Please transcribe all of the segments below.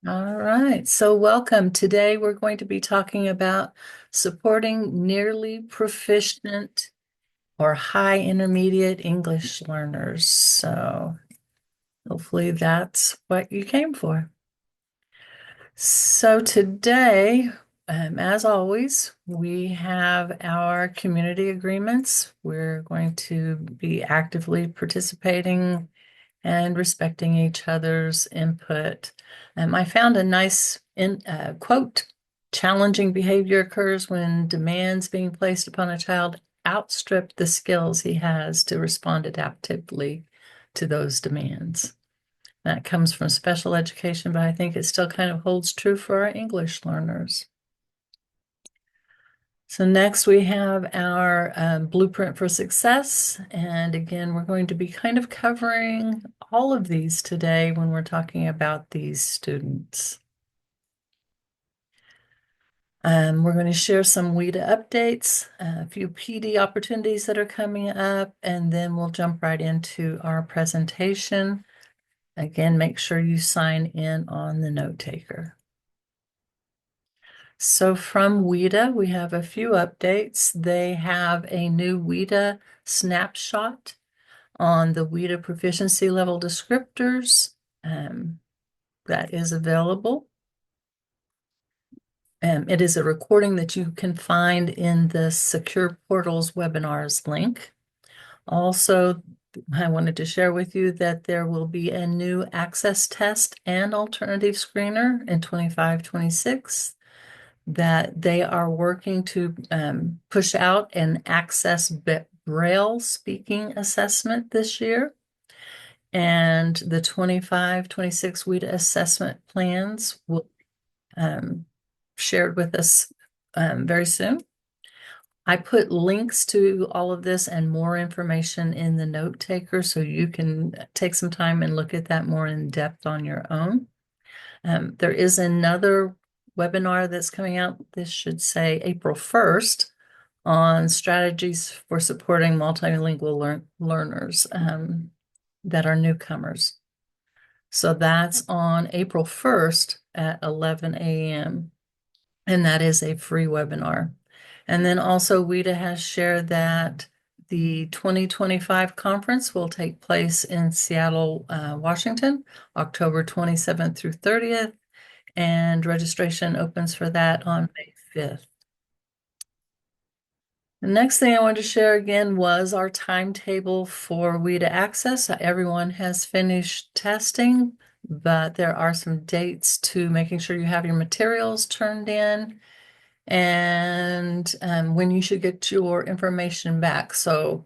All right, so welcome. Today we're going to be talking about supporting nearly proficient or high intermediate English learners. So hopefully that's what you came for. So today, as always, we have our community agreements. We're going to be actively participating and respecting each other's input. I found a nice quote: challenging behavior occurs when demands being placed upon a child outstrip the skills he has to respond adaptively to those demands. That comes from special education, but I think it still kind of holds true for our English learners. So next we have our blueprint for success. And again, we're going to be kind of covering all of these today when we're talking about these students. We're going to share some WIDA updates, a few PD opportunities that are coming up, and then we'll jump right into our presentation. Again, make sure you sign in on the note taker. So from WIDA, we have a few updates. They have a new WIDA snapshot on the WIDA proficiency level descriptors that is available. It is a recording that you can find in the Secure Portals webinars link. Also, I wanted to share with you that there will be a new access test and alternative screener in 25-26, that they are working to push out an access Braille speaking assessment this year. And the 25-26 WIDA assessment plans will shared with us very soon. I put links to all of this and more information in the note taker so you can take some time and look at that more in depth on your own. There is another webinar that's coming out. This should say April 1st on strategies for supporting multilingual learners that are newcomers. So that's on April 1st at 11 a.m. And that is a free webinar. And then also WIDA has shared that the 2025 conference will take place in Seattle, Washington, October 27th through 30th, and registration opens for that on May 5th. The next thing I wanted to share again was our timetable for WIDA Access. Everyone has finished testing, but there are some dates to making sure you have your materials turned in and when you should get your information back. So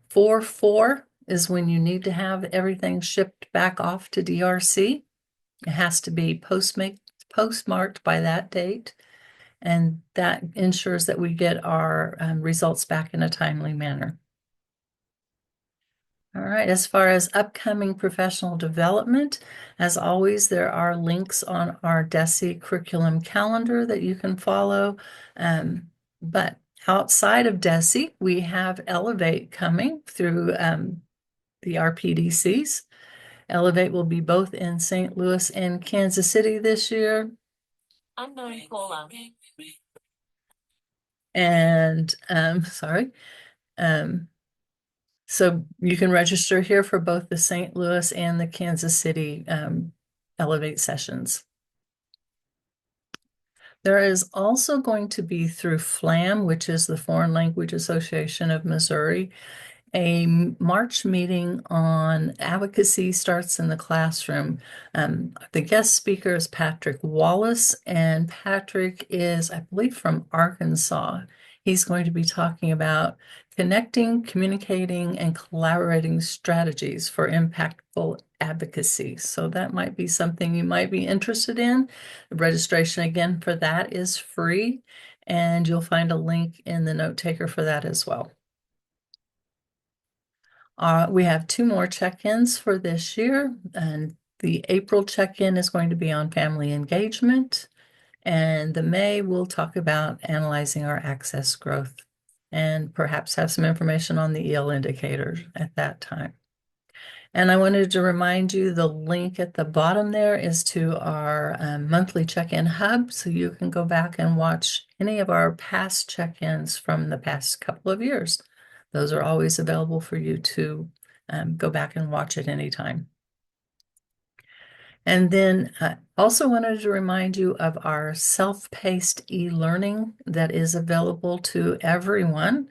4/4 is when you need to have everything shipped back off to DRC. It has to be postmarked by that date, and that ensures that we get our results back in a timely manner. All right, as far as upcoming professional development, as always, there are links on our DESE curriculum calendar that you can follow. But outside of DESE, we have Elevate coming through the RPDCs. Elevate will be both in St. Louis and Kansas City this year. Unknown caller. And sorry. So you can register here for both the St. Louis and the Kansas City Elevate sessions. There is also going to be through FLAM, which is the Foreign Language Association of Missouri, a March meeting on advocacy starts in the classroom. The guest speaker is Patrick Wallace, and Patrick is, I believe, from Arkansas. He's going to be talking about connecting, communicating, and collaborating strategies for impactful advocacy. So that might be something you might be interested in. The registration again for that is free, and you'll find a link in the note taker for that as well. We have 2 more check-ins for this year, and the April check-in is going to be on family engagement, and the May we'll talk about analyzing our access growth and perhaps have some information on the EL indicators at that time. And I wanted to remind you the link at the bottom there is to our monthly check-in hub, so you can go back and watch any of our past check-ins from the past couple of years. Those are always available for you to go back and watch at any time. And then also wanted to remind you of our self-paced e-learning that is available to everyone.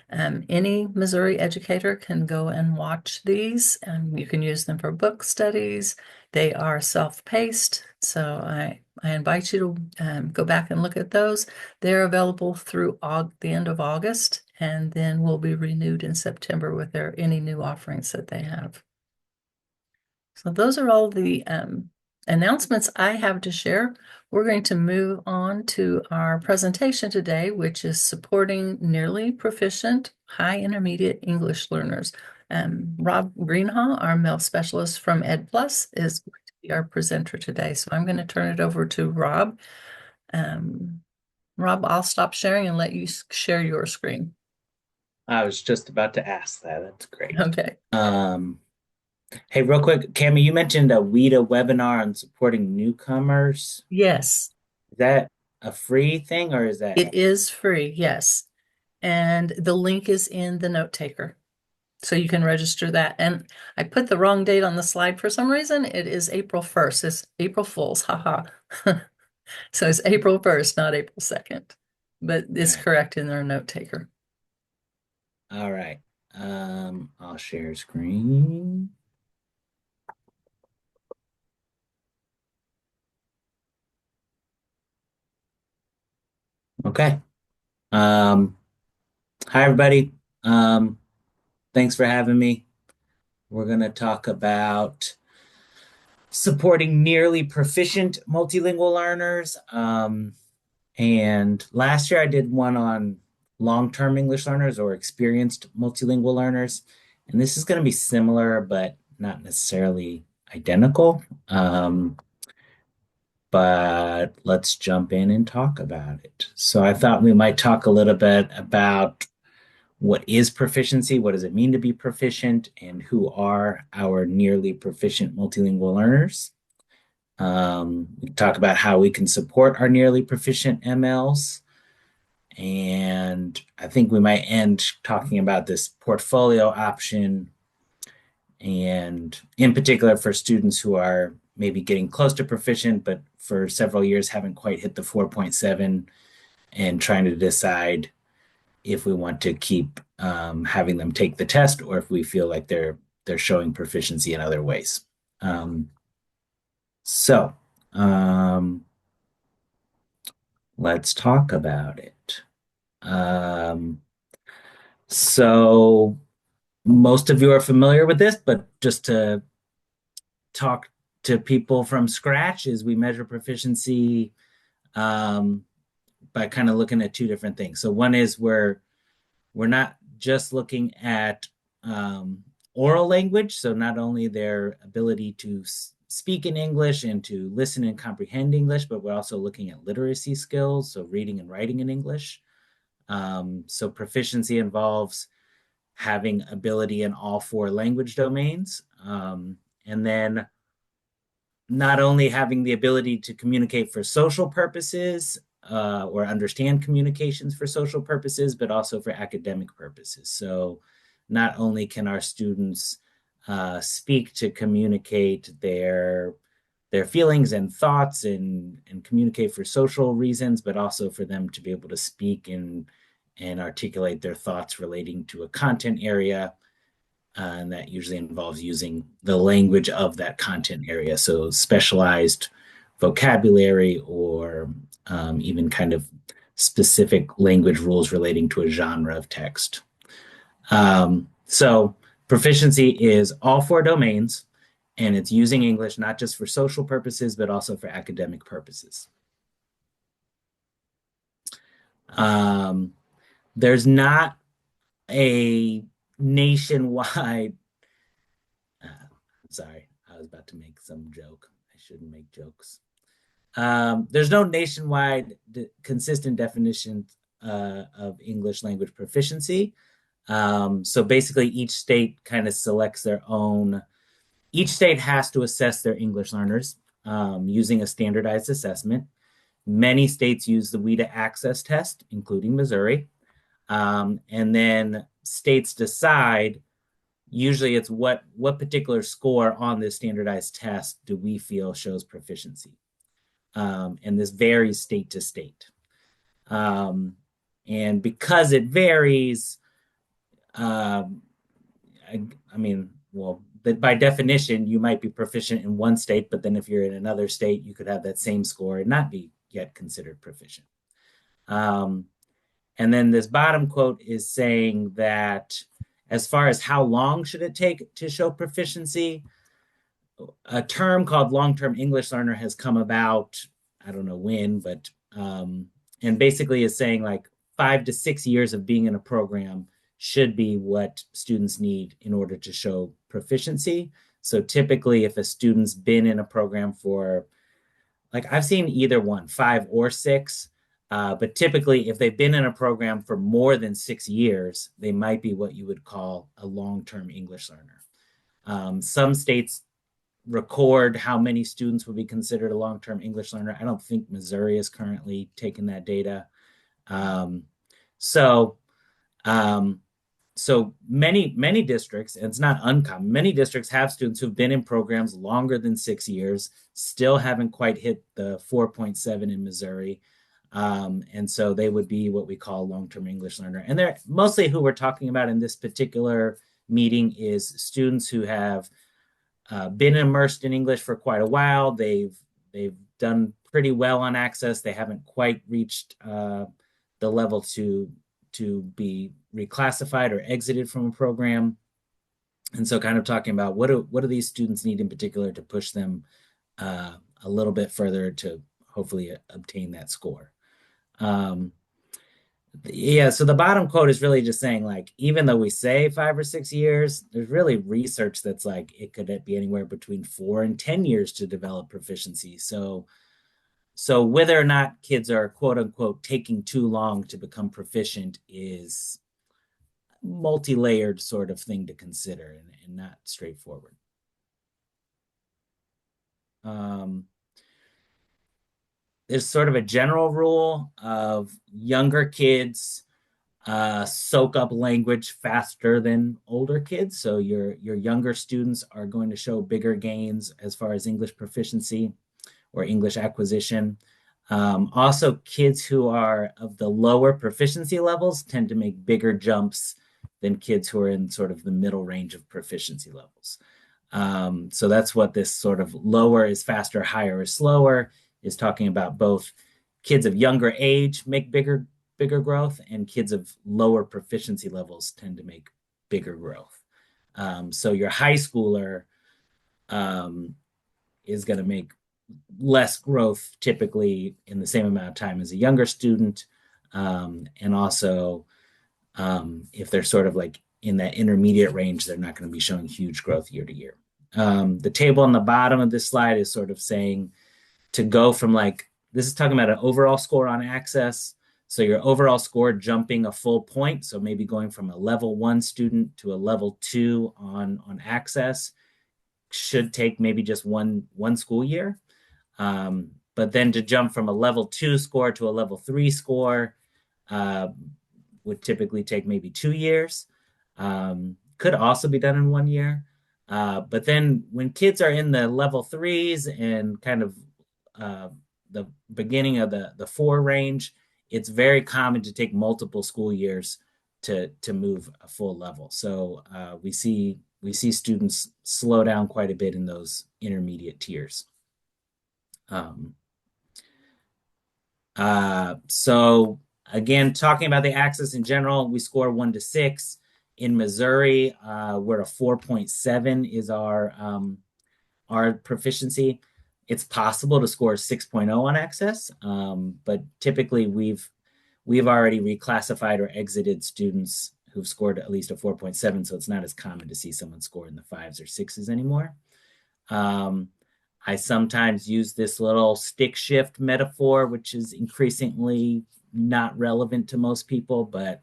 Any Missouri educator can go and watch these. You can use them for book studies. They are self-paced, so I invite you to go back and look at those. They're available through the end of August, and then will be renewed in September with any new offerings that they have. So those are all the announcements I have to share. We're going to move on to our presentation today, which is supporting nearly proficient high intermediate English learners. Rob Greenhaw, our male specialist from Ed Plus, is going to be our presenter today. So I'm going to turn it over to Rob. Rob, I'll stop sharing and let you share your screen. I was just about to ask that. That's great. Okay. Hey, real quick, Cami, you mentioned a WIDA webinar on supporting newcomers. Yes, Is that a free thing or is that? it is free. Yes. And the link is in the note taker. So you can register that. And I put the wrong date on the slide for some reason. It is April 1st. It's April Fool's. Haha. So it's April 1st, not April 2nd. But All it's right. correct in their note taker. All right. I'll share screen. Okay. Um, Hi everybody. Um, Thanks for having me. We're gonna talk about supporting nearly proficient multilingual learners. And last year I did one on long-term English learners or experienced multilingual learners. And this is going to be similar, but not necessarily identical. But let's jump in and talk about it. So I thought we might talk a little bit about what is proficiency, what does it mean to be proficient, and who are our nearly proficient multilingual learners. We talk about how we can support our nearly proficient MLs. And I think we might end talking about this portfolio option, and in particular for students who are maybe getting close to proficient, but for several years haven't quite hit the 4.7 and trying to decide if we want to keep having them take the test or if we feel like they're showing proficiency in other ways. Um, so um, let's talk about it. Um, so most of you are familiar with this, but just to talk to people from scratch, is we measure proficiency um, by kind of looking at two different things. So one is we're not just looking at oral language, so not only their ability to speak in English and to listen and comprehend English, but we're also looking at literacy skills, so reading and writing in English. So proficiency involves having ability in all four language domains. And then not only having the ability to communicate for social purposes or understand communications for social purposes, but also for academic purposes. So not only can our students speak to communicate their feelings and thoughts and communicate for social reasons, but also for them to be able to speak and articulate their thoughts relating to a content area. And that usually involves using the language of that content area. So specialized vocabulary or even kind of specific language rules relating to a genre of text. So proficiency is all four domains, and it's using English not just for social purposes, but also for academic purposes. Um, there's not a nationwide sorry, I was about to make some joke. I shouldn't make jokes. There's no nationwide consistent definition of English language proficiency. So basically, each state kind of selects their own Each state has to assess their English learners using a standardized assessment. Many states use the WIDA access test, including Missouri. And then states decide, usually it's what particular score on this standardized test do we feel shows proficiency. And this varies state to state. Um, and because it varies, um, I mean, well, by definition, you might be proficient in one state, but then if you're in another state, you could have that same score and not be yet considered proficient. Um, and then this bottom quote is saying that as far as how long should it take to show proficiency, a term called long-term English learner has come about. I don't know when, but and basically is saying like 5 to 6 years of being in a program should be what students need in order to show proficiency. So typically, if a student's been in a program for, like I've seen either one, 5 or 6, but typically if they've been in a program for more than 6 years, they might be what you would call a long-term English learner. Some states record how many students would be considered a long-term English learner. I don't think Missouri is currently taking that data. Um, so, um, so many districts, and it's not uncommon, many districts have students who've been in programs longer than 6 years, still haven't quite hit the 4.7 in Missouri. And so they would be what we call long-term English learner. And they're mostly who we're talking about in this particular meeting is students who have been immersed in English for quite a while. They've done pretty well on access. They haven't quite reached the level to be reclassified or exited from a program. And so kind of talking about what do these students need in particular to push them a little bit further to hopefully obtain that score. Yeah, so the bottom quote is really just saying like, even though we say 5 or 6 years, there's really research that's like it could be anywhere between 4 and 10 years to develop proficiency. So whether or not kids are quote unquote taking too long to become proficient is multi-layered sort of thing to consider and not straightforward. Um, there's sort of a general rule of younger kids soak up language faster than older kids. So your younger students are going to show bigger gains as far as English proficiency or English acquisition. Also, kids who are of the lower proficiency levels tend to make bigger jumps than kids who are in sort of the middle range of proficiency levels. So that's what this sort of lower is faster, higher is slower is talking about. Both kids of younger age make bigger growth, and kids of lower proficiency levels tend to make bigger growth. So your high schooler is going to make less growth typically in the same amount of time as a younger student. And also, if they're sort of like in that intermediate range, they're not going to be showing huge growth year to year. The table on the bottom of this slide is sort of saying to go from like, this is talking about an overall score on access. So your overall score jumping a full point. So maybe going from a level 1 student to a level 2 on access should take maybe just one school year. But then to jump from a level 2 score to a level 3 score would typically take maybe 2 years. Could also be done in 1 year. But then when kids are in the level 3s and kind of the beginning of the 4 range, it's very common to take multiple school years to move a full level. So we see students slow down quite a bit in those intermediate tiers. So again, talking about the access in general, we score 1 to 6. In Missouri, where a 4.7 is our proficiency. It's possible to score 6.0 on access, but typically we've already reclassified or exited students who've scored at least a 4.7, so it's not as common to see someone score in the 5s or 6s anymore. I sometimes use this little stick shift metaphor, which is increasingly not relevant to most people, but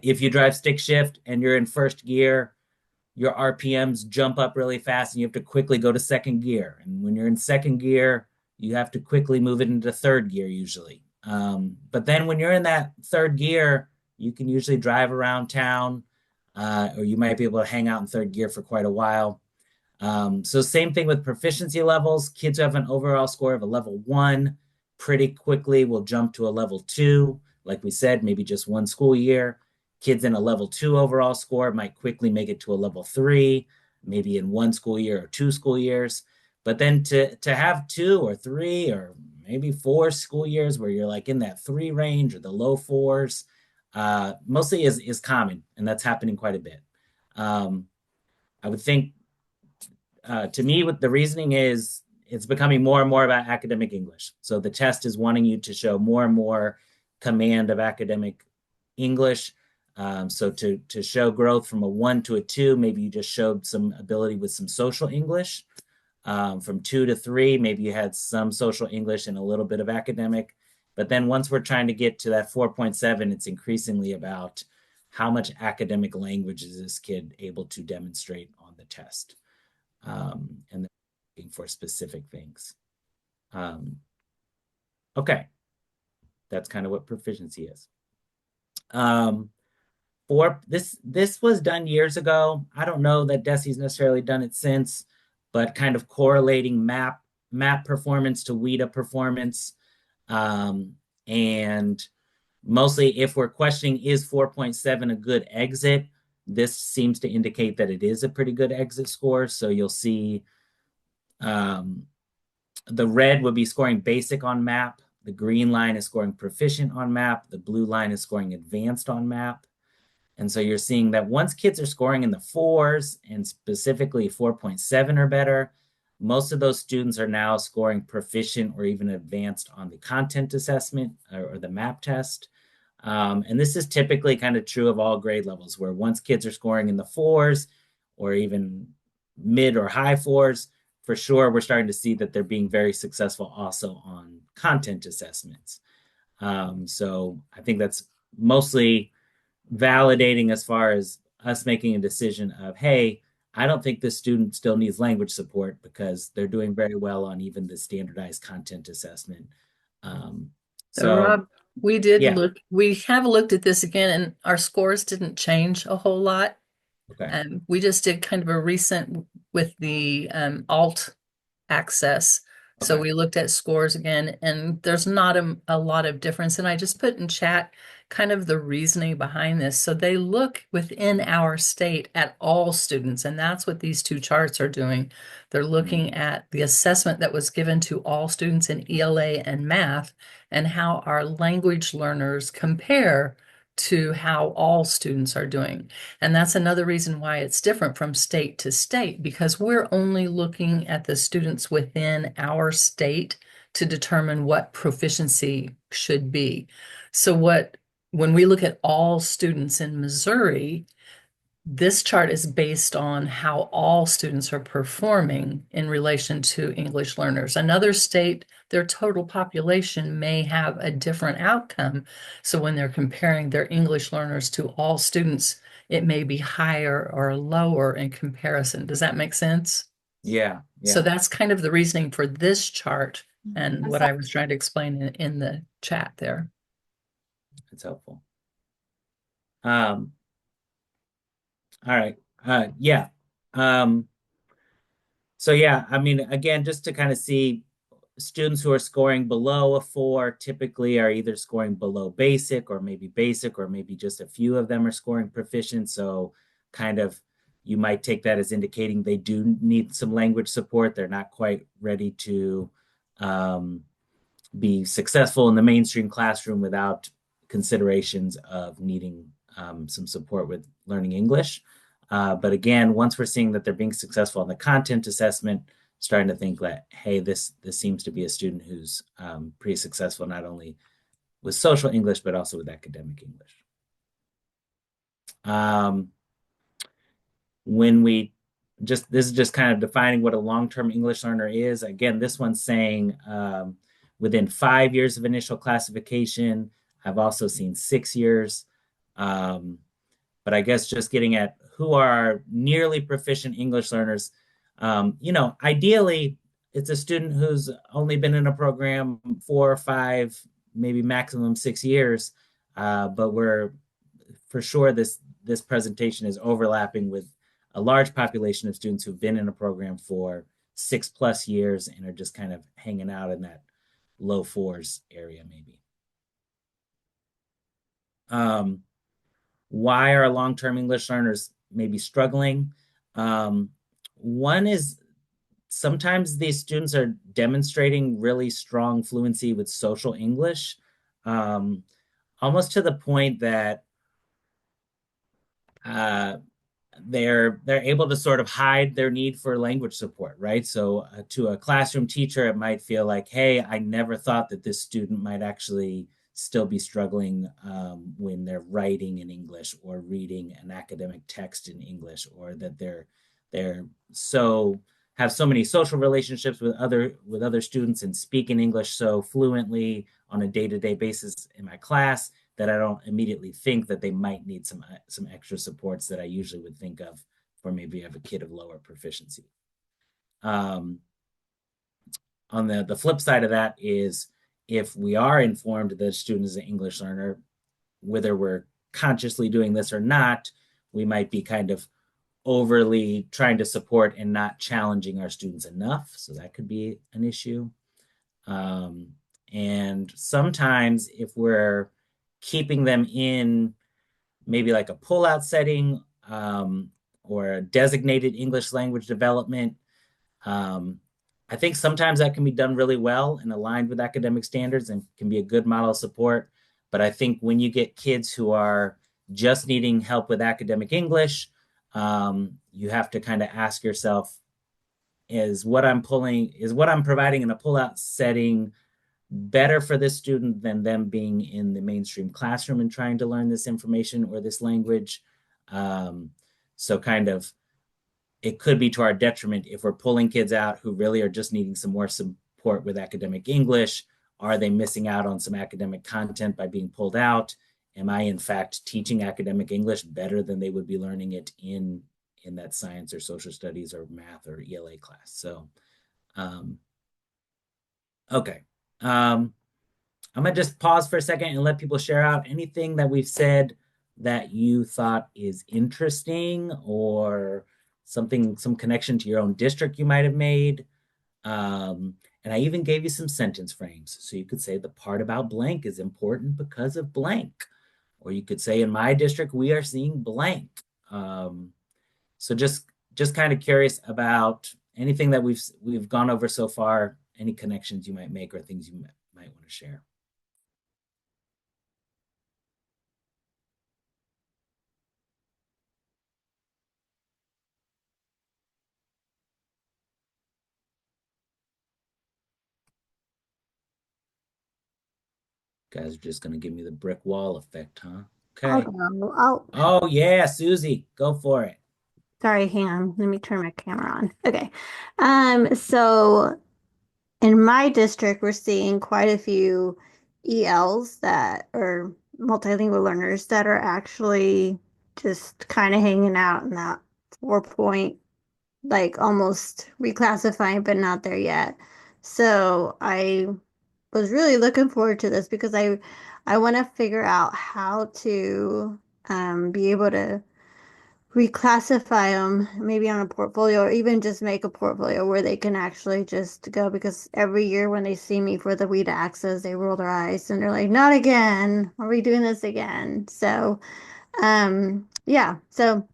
if you drive stick shift and you're in first gear, your RPMs jump up really fast and you have to quickly go to second gear. And when you're in second gear, you have to quickly move it into third gear usually. But then when you're in that third gear, you can usually drive around town, or you might be able to hang out in third gear for quite a while. So same thing with proficiency levels. Kids who have an overall score of a level 1 pretty quickly will jump to a level 2. Like we said, maybe just one school year. Kids in a level 2 overall score might quickly make it to a level 3, maybe in one school year or 2 school years. But then to have 2 or 3 or maybe 4 school years where you're like in that 3 range or the low 4s, mostly is common, and that's happening quite a bit. Um, I would think, to me, what the reasoning is, it's becoming more and more about academic English. So the test is wanting you to show more and more command of academic English. So to show growth from a 1 to a 2, maybe you just showed some ability with some social English. From 2 to 3, maybe you had some social English and a little bit of academic. But then once we're trying to get to that 4.7, it's increasingly about how much academic language is this kid able to demonstrate on the test, and then looking for specific things. Um, okay, that's kind of what proficiency is. Um, for this was done years ago. I don't know that DESE's necessarily done it since, but kind of correlating map performance to WIDA performance, um, and mostly if we're questioning is 4.7 a good exit, this seems to indicate that it is a pretty good exit score. So you'll see, um, the red would be scoring basic on map. The green line is scoring proficient on map. The blue line is scoring advanced on map. And so you're seeing that once kids are scoring in the 4s and specifically 4.7 or better, most of those students are now scoring proficient or even advanced on the content assessment, or the map test. And this is typically kind of true of all grade levels, where once kids are scoring in the 4s or even mid or high 4s, for sure, we're starting to see that they're being very successful also on content assessments. So I think that's mostly validating as far as us making a decision of, hey, I don't think this student still needs language support because they're doing very well on even the standardized content assessment. Um, So so Rob, we did yeah, look, we have looked at this again and our scores didn't change a whole lot. okay. We just did kind of a recent with the alt access. So Okay. we looked at scores again, and there's not a lot of difference. And I just put in chat kind of the reasoning behind this. So they look within our state at all students, and that's what these two charts are doing. They're looking at the assessment that was given to all students in ELA and math and how our language learners compare to how all students are doing. And that's another reason why it's different from state to state, because we're only looking at the students within our state to determine what proficiency should be. So when we look at all students in Missouri, this chart is based on how all students are performing in relation to English learners. Another state, their total population may have a different outcome. So when they're comparing their English learners to all students, it may be higher or lower in comparison. Does that make sense? Yeah, So yeah, that's kind of the reasoning for this chart and what I was trying to explain in the chat there. it's helpful. Um, all right. Yeah. Um, so yeah, I mean, again, just to kind of see, students who are scoring below a 4 typically are either scoring below basic, or maybe just a few of them are scoring proficient. So kind of you might take that as indicating they do need some language support. They're not quite ready to, um, be successful in the mainstream classroom without considerations of needing, some support with learning English. But again, once we're seeing that they're being successful in the content assessment, starting to think that, hey, this seems to be a student who's, pretty successful not only with social English but also with academic English. Um, when we just this is just kind of defining what a long-term English learner is. Again, this one's saying, within 5 years of initial classification. I've also seen 6 years. But I guess just getting at who are nearly proficient English learners. Ideally, it's a student who's only been in a program 4 or 5, maybe maximum 6 years. But we're for sure this presentation is overlapping with a large population of students who've been in a program for 6+ years and are just kind of hanging out in that low fours area, maybe. Um, why are long-term English learners maybe struggling? Um, One is sometimes these students are demonstrating really strong fluency with social English, um, almost to the point that uh, they're able to sort of hide their need for language support, right? So to a classroom teacher, it might feel like, hey, I never thought that this student might actually still be struggling when they're writing in English or reading an academic text in English, or that they're so have so many social relationships with other students and speak in English so fluently on a day-to-day basis in my class that I don't immediately think that they might need some extra supports that I usually would think of for maybe have a kid of lower proficiency. Um, on the flip side of that is if we are informed that a student is an English learner, whether we're consciously doing this or not, we might be kind of overly trying to support and not challenging our students enough. So that could be an issue. Um, and sometimes if we're keeping them in maybe like a pull-out setting, or a designated English language development. Um, I think sometimes that can be done really well and aligned with academic standards and can be a good model of support. But I think when you get kids who are just needing help with academic English, you have to kind of ask yourself, is what I'm providing in a pull-out setting better for this student than them being in the mainstream classroom and trying to learn this information or this language? Um, so kind of it could be to our detriment if we're pulling kids out who really are just needing some more support with academic English. Are they missing out on some academic content by being pulled out? Am I in fact teaching academic English better than they would be learning it in that science or social studies or math or ELA class? So um, okay. Um, I'm gonna just pause for a second and let people share out anything that we've said that you thought is interesting, or some connection to your own district you might have made. And I even gave you some sentence frames. So you could say the part about blank is important because of blank. Or you could say in my district, we are seeing blank. Um, so just kind of curious about anything that we've gone over so far, any connections you might make or things you might want to share. Guys are just gonna give me the brick wall effect, huh? I'll Okay. go. Oh, Oh yeah, Susie, go for it. sorry, hang on. Let me turn my camera on. Okay. So in my district, we're seeing quite a few ELs that are multilingual learners that are actually just kind of hanging out in that 4 point, like almost reclassifying, but not there yet. So I was really looking forward to this because I want to figure out how to be able to reclassify them maybe on a portfolio or even just make a portfolio where they can actually just go because every year when they see me for the WIDA access, they roll their eyes and they're like, not again. Are we doing this again? So, yeah, so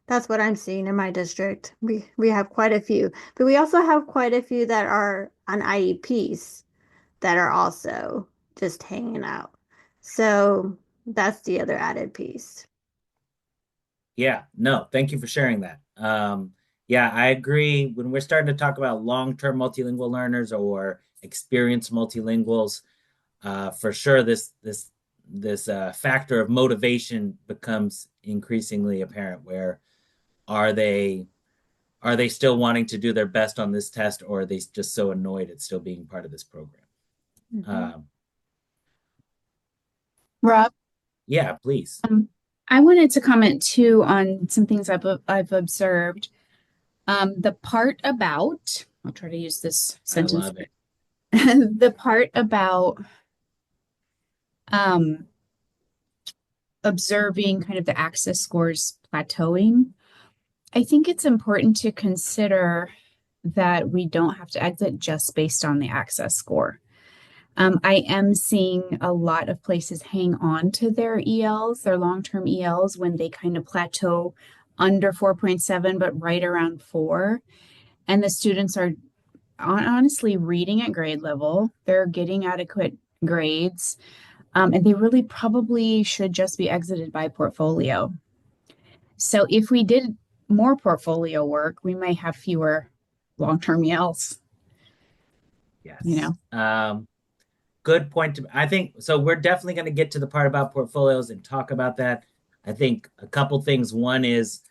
that's what I'm seeing in my district. We have quite a few, but we also have quite a few that are on IEPs that are also just hanging out. So that's the other added piece. Yeah, no, thank you for sharing that. Yeah, I agree. When we're starting to talk about long-term multilingual learners or experienced multilinguals, for sure this factor of motivation becomes increasingly apparent. Where are they are they still wanting to do their best on this test, or are they just so annoyed at still being part of this program? Mhm. Um, Rob, yeah, please. I wanted to comment too on some things I've observed. The part about, I'll try to use this I sentence, love it. the part about um, observing kind of the access scores plateauing. I think it's important to consider that we don't have to exit just based on the access score. I am seeing a lot of places hang on to their ELs, their long-term ELs, when they kind of plateau under 4.7, but right around 4. And the students are honestly reading at grade level. They're getting adequate grades, and they really probably should just be exited by portfolio. So if we did more portfolio work, we may have fewer long-term ELs, you Yes. know. Good point. I think so. We're definitely going to get to the part about portfolios and talk about that. I think a couple things. One is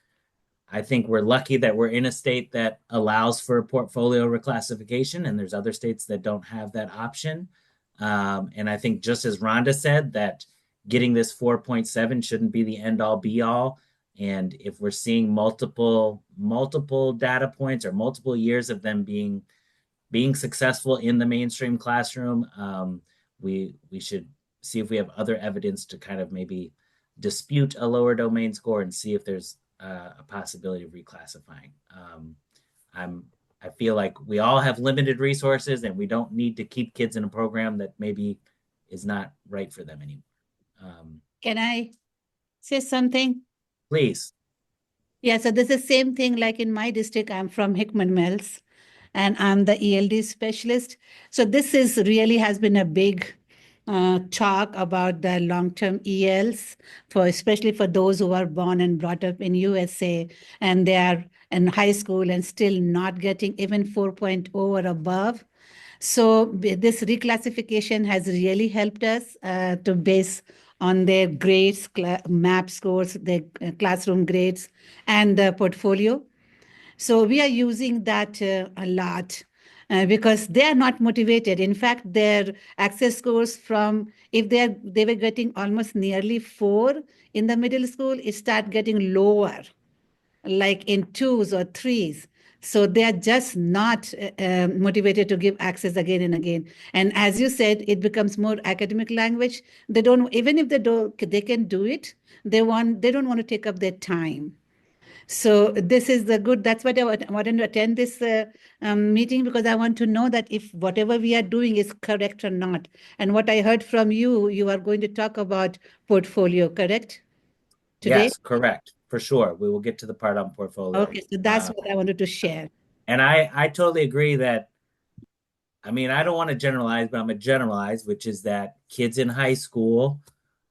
I think we're lucky that we're in a state that allows for portfolio reclassification, and there's other states that don't have that option. And I think just as Rhonda said, that getting this 4.7 shouldn't be the end all be all. And if we're seeing multiple data points or multiple years of them being successful in the mainstream classroom, we should see if we have other evidence to kind of maybe dispute a lower domain score and see if there's a possibility of reclassifying. I'm I feel like we all have limited resources and we don't need to keep kids in a program that maybe is not right for them anymore. Can I say something? Please. Yeah, so this is same thing like in my district. I'm from Hickman Mills and I'm the ELD specialist. So this is really has been a big talk about the long-term ELs for especially for those who are born and brought up in USA and they are in high school and still not getting even 4.0 or above. So this reclassification has really helped us to base on their grades, MAP scores, their classroom grades, and the portfolio. So we are using that a lot because they are not motivated. In fact, their access scores from if they were getting almost nearly 4 in the middle school, it start getting lower like in 2s or 3s. So they are just not motivated to give access again and again. And as you said, it becomes more academic language. They don't, even if they can do it, they don't want to take up their time. So this is the good. That's what I wanted to attend this meeting because I want to know that if whatever we are doing is correct or not. And what I heard from you, you are going to talk about portfolio, correct? Today? Yes, correct. For sure. We will get to the part on portfolio. Okay, so that's what I wanted to share. And I totally agree that, I mean, I don't want to generalize, but I'm going to generalize, which is that kids in high school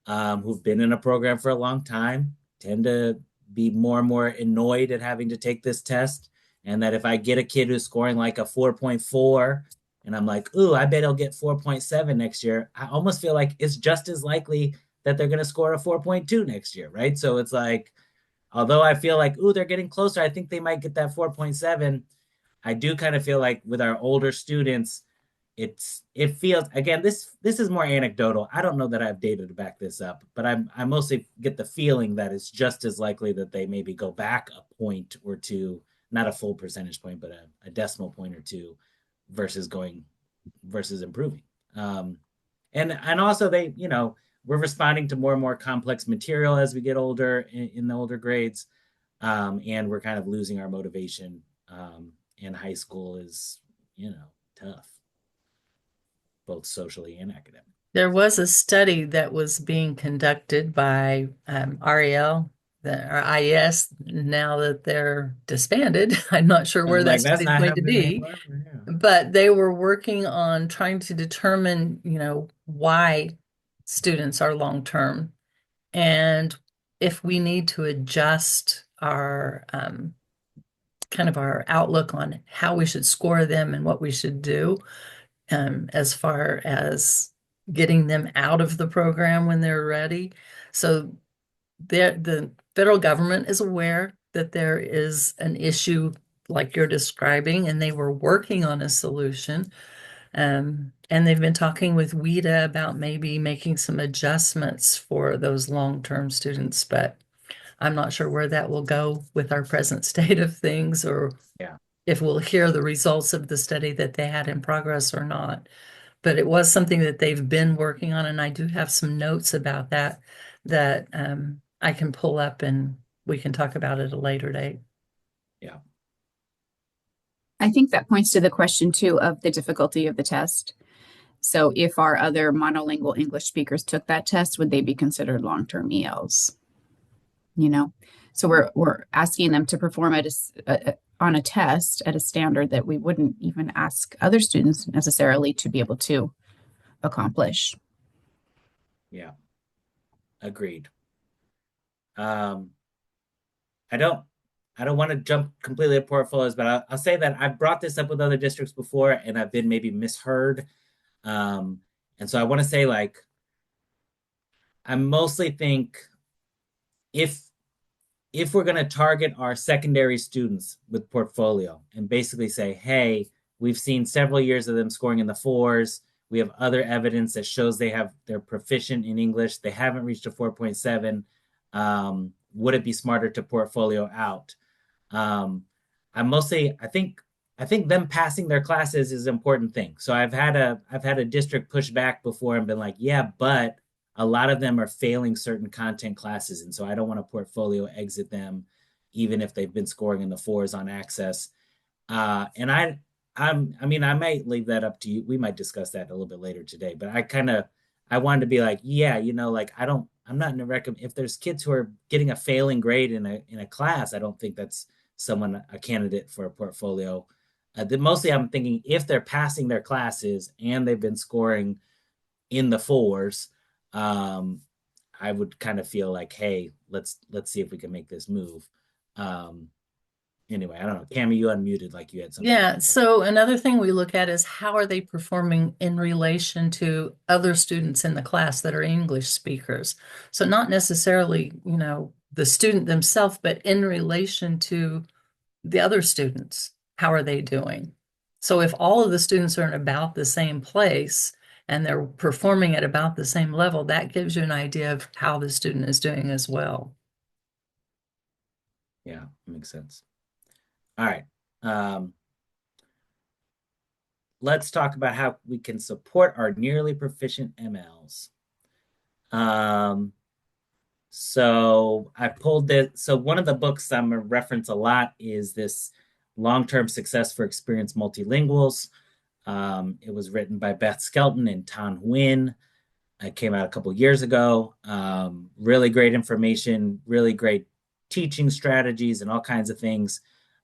who've been in a program for a long time tend to be more and more annoyed at having to take this test. And that if I get a kid who's scoring like a 4.4 and I'm like, ooh, I bet he'll get 4.7 next year, I almost feel like it's just as likely that they're going to score a 4.2 next year, right? So it's like, although I feel like, ooh, they're getting closer, I think they might get that 4.7. I do kind of feel like with our older students, it feels, again, this is more anecdotal. I don't know that I have data to back this up, but I mostly get the feeling that it's just as likely that they maybe go back a point or two, not a full percentage point, but a decimal point or two versus improving. And also they, we're responding to more and more complex material as we get older in the older grades. And we're kind of losing our motivation. And high school is, tough, both socially and academic. There was a study that was being conducted by REL, or IES, now that they're disbanded. I'm not sure I'm where that like, that's study's not going to happening be, anymore. Yeah. but they were working on trying to determine, why students are long term and if we need to adjust our kind of our outlook on how we should score them and what we should do as far as getting them out of the program when they're ready. So the federal government is aware that there is an issue like you're describing, and they were working on a solution. And they've been talking with WIDA about maybe making some adjustments for those long-term students, but I'm not sure where that will go with our present state of things, or Yeah. if we'll hear the results of the study that they had in progress or not. But it was something that they've been working on, and I do have some notes about that I can pull up and we can talk about it at a later date. Yeah. I think that points to the question too of the difficulty of the test. So if our other monolingual English speakers took that test, would they be considered long-term ELs? You know, so we're asking them to perform on a test at a standard that we wouldn't even ask other students necessarily to be able to accomplish. Yeah. Agreed. I don't want to jump completely at portfolios, but I'll say that I've brought this up with other districts before and I've been maybe misheard. And so I want to say, like, I mostly think if we're going to target our secondary students with portfolio and basically say, hey, we've seen several years of them scoring in the fours. We have other evidence that shows they're proficient in English. They haven't reached a 4.7. Would it be smarter to portfolio out? I think them passing their classes is an important thing. So I've had a district push back before and been like, yeah, but a lot of them are failing certain content classes, and so I don't want to portfolio exit them, even if they've been scoring in the fours on access. And I might leave that up to you. We might discuss that a little bit later today, but I wanted to be like, yeah, like I'm not in a recommend. If there's kids who are getting a failing grade in a class, I don't think that's a candidate for a portfolio. Mostly I'm thinking if they're passing their classes and they've been scoring in the fours, I would kind of feel like, hey, let's see if we can make this move. Anyway, I don't know. Cammie, you unmuted like you had something. Yeah, so another thing we look at is how are they performing in relation to other students in the class that are English speakers. So not necessarily, the student themselves, but in relation to the other students. How are they doing? So if all of the students are in about the same place and they're performing at about the same level, that gives you an idea of how the student is doing as well. Yeah, makes sense. All right. Let's talk about how we can support our nearly proficient MLs. So I pulled it. So one of the books I'm going to reference a lot is this Long-Term Success for Experienced Multilinguals. It was written by Beth Skelton and Tan Nguyen. It came out a couple years ago. Really great information, really great teaching strategies and all kinds of things.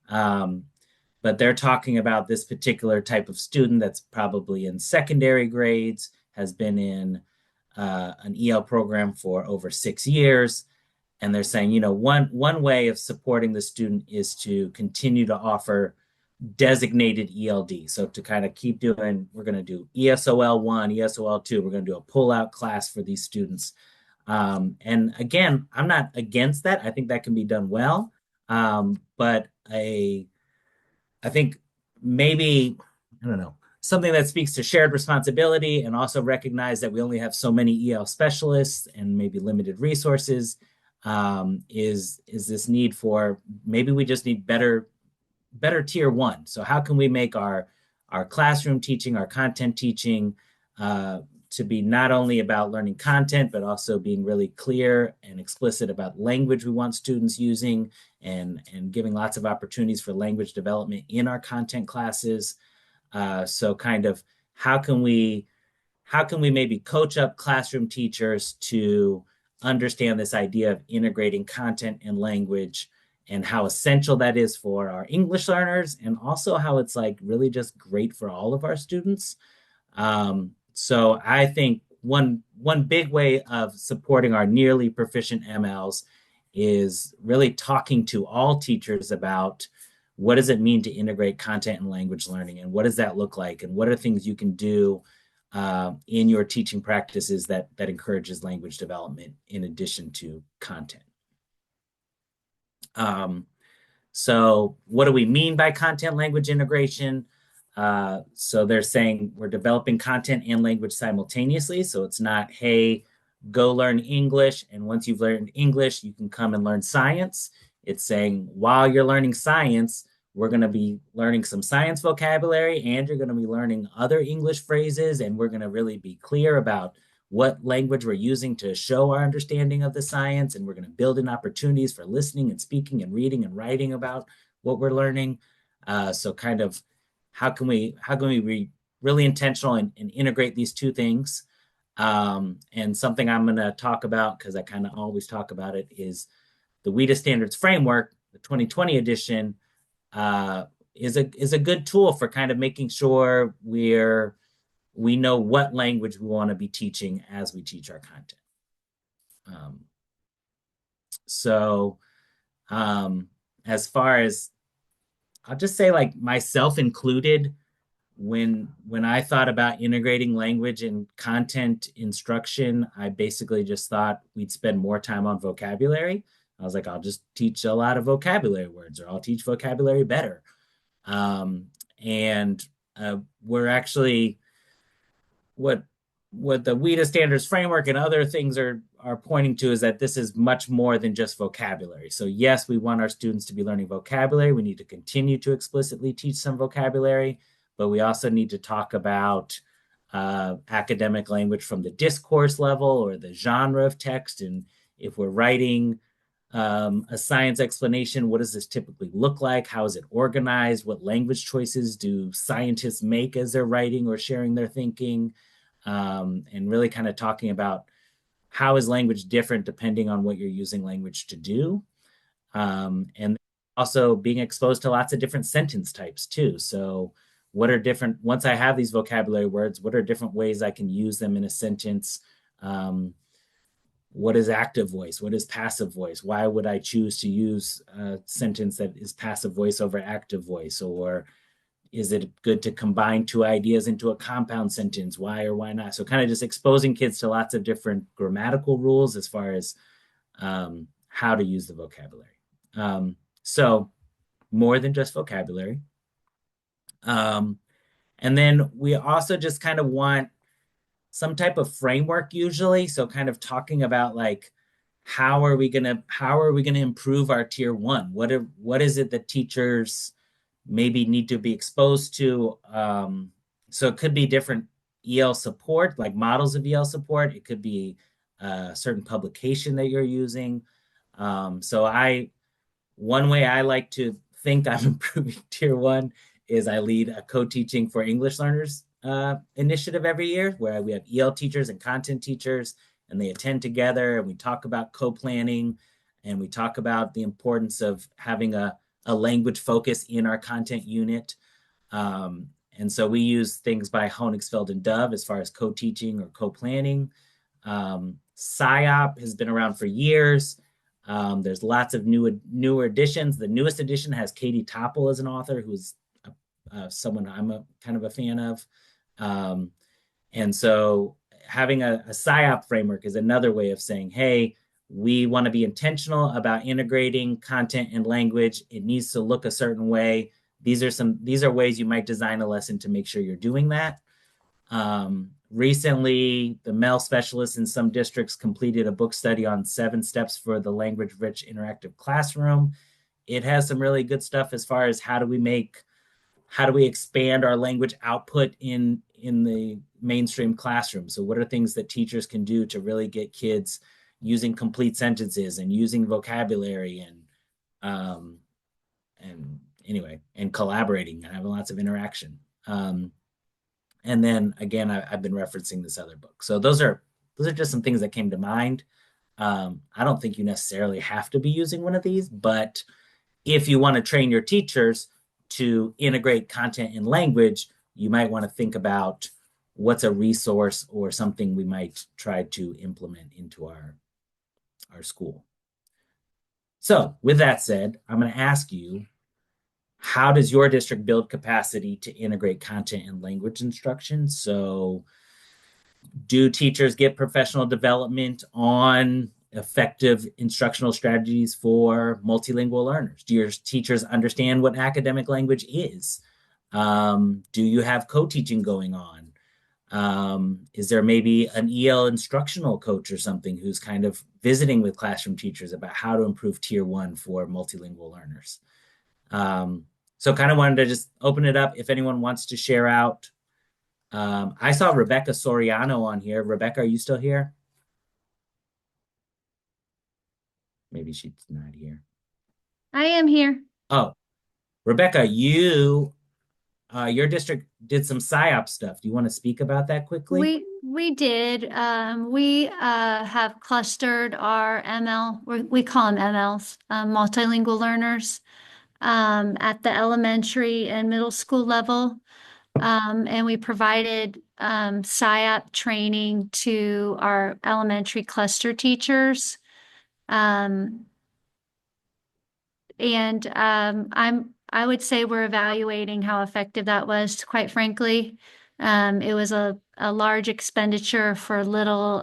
But they're talking about this particular type of student that's probably in secondary grades, has been in an EL program for over 6 years. And they're saying, one way of supporting the student is to continue to offer designated ELD. So to kind of keep doing, we're going to do ESOL 1, ESOL 2. We're going to do a pull-out class for these students. And again, I'm not against that. I think that can be done well. But I think maybe, I don't know, something that speaks to shared responsibility and also recognize that we only have so many EL specialists and maybe limited resources, is this need for, maybe we just need better tier one. So how can we make our classroom teaching, our content teaching, to be not only about learning content, but also being really clear and explicit about language we want students using, and giving lots of opportunities for language development in our content classes. So kind of how can we maybe coach up classroom teachers to understand this idea of integrating content and language, and how essential that is for our English learners, and also how it's like really just great for all of our students. So I think one big way of supporting our nearly proficient MLs is really talking to all teachers about what does it mean to integrate content and language learning, and what does that look like, and what are things you can do in your teaching practices that encourages language development in addition to content. So what do we mean by content language integration? So they're saying we're developing content and language simultaneously. So it's not, hey, go learn English, and once you've learned English, you can come and learn science. It's saying while you're learning science, we're going to be learning some science vocabulary, and you're going to be learning other English phrases, and we're going to really be clear about what language we're using to show our understanding of the science, and we're going to build in opportunities for listening and speaking and reading and writing about what we're learning. So kind of how can we be really intentional and integrate these two things? And something I'm going to talk about, because I kind of always talk about it, is the WIDA Standards Framework, the 2020 edition, is a good tool for kind of making sure we know what language we want to be teaching as we teach our content. So as far as, I'll just say, like, myself included, when I thought about integrating language and content instruction, I basically just thought we'd spend more time on vocabulary. I was like, I'll just teach a lot of vocabulary words, or I'll teach vocabulary better. And we're actually, what the WIDA Standards Framework and other things are pointing to is that this is much more than just vocabulary. So yes, we want our students to be learning vocabulary. We need to continue to explicitly teach some vocabulary, but we also need to talk about academic language from the discourse level or the genre of text. And if we're writing a science explanation, what does this typically look like? How is it organized? What language choices do scientists make as they're writing or sharing their thinking? And really kind of talking about how is language different depending on what you're using language to do. And also being exposed to lots of different sentence types too. So what are different, once I have these vocabulary words, what are different ways I can use them in a sentence? What is active voice? What is passive voice? Why would I choose to use a sentence that is passive voice over active voice? Or is it good to combine two ideas into a compound sentence? Why or why not? So kind of just exposing kids to lots of different grammatical rules as far as how to use the vocabulary. So more than just vocabulary. And then we also just kind of want some type of framework usually. So kind of talking about, like, how are we gonna improve our tier one? What is it that teachers maybe need to be exposed to? So it could be different EL support, like models of EL support. It could be a certain publication that you're using. So one way I like to think I'm improving tier one is I lead a co-teaching for English learners initiative every year, where we have EL teachers and content teachers, and they attend together, and we talk about co-planning, and we talk about the importance of having a language focus in our content unit. And so we use things by Honigfeld and Dove as far as co-teaching or co-planning. SciOp has been around for years. There's lots of newer editions. The newest edition has Katie Topol as an author, who's someone I'm kind of a fan of. And so having a SciOp framework is another way of saying, hey, we want to be intentional about integrating content and language. It needs to look a certain way. These are ways you might design a lesson to make sure you're doing that. Recently, the MEL specialists in some districts completed a book study on 7 steps for the language-rich interactive classroom. It has some really good stuff as far as how do we expand our language output in the mainstream classroom. So what are things that teachers can do to really get kids using complete sentences and using vocabulary and collaborating and having lots of interaction. And then again, I've been referencing this other book. So those are just some things that came to mind. I don't think you necessarily have to be using one of these, but if you want to train your teachers to integrate content and language, you might want to think about what's a resource or something we might try to implement into our school. So with that said, I'm going to ask you, how does your district build capacity to integrate content and language instruction? So do teachers get professional development on effective instructional strategies for multilingual learners? Do your teachers understand what academic language is? Do you have co-teaching going on? Is there maybe an EL instructional coach or something who's kind of visiting with classroom teachers about how to improve tier one for multilingual learners? So kind of wanted to just open it up if anyone wants to share out. I saw Rebecca Soriano on here. Rebecca, are you still here? Maybe she's not here. I am here. Oh, Rebecca, your district did some PSYOP stuff. Do you want to speak about that quickly? We did. We have clustered our ML. We call them MLs, multilingual learners, at the elementary and middle school level. And we provided PSYOP training to our elementary cluster teachers. I would say we're evaluating how effective that was, quite frankly. It was a large expenditure for little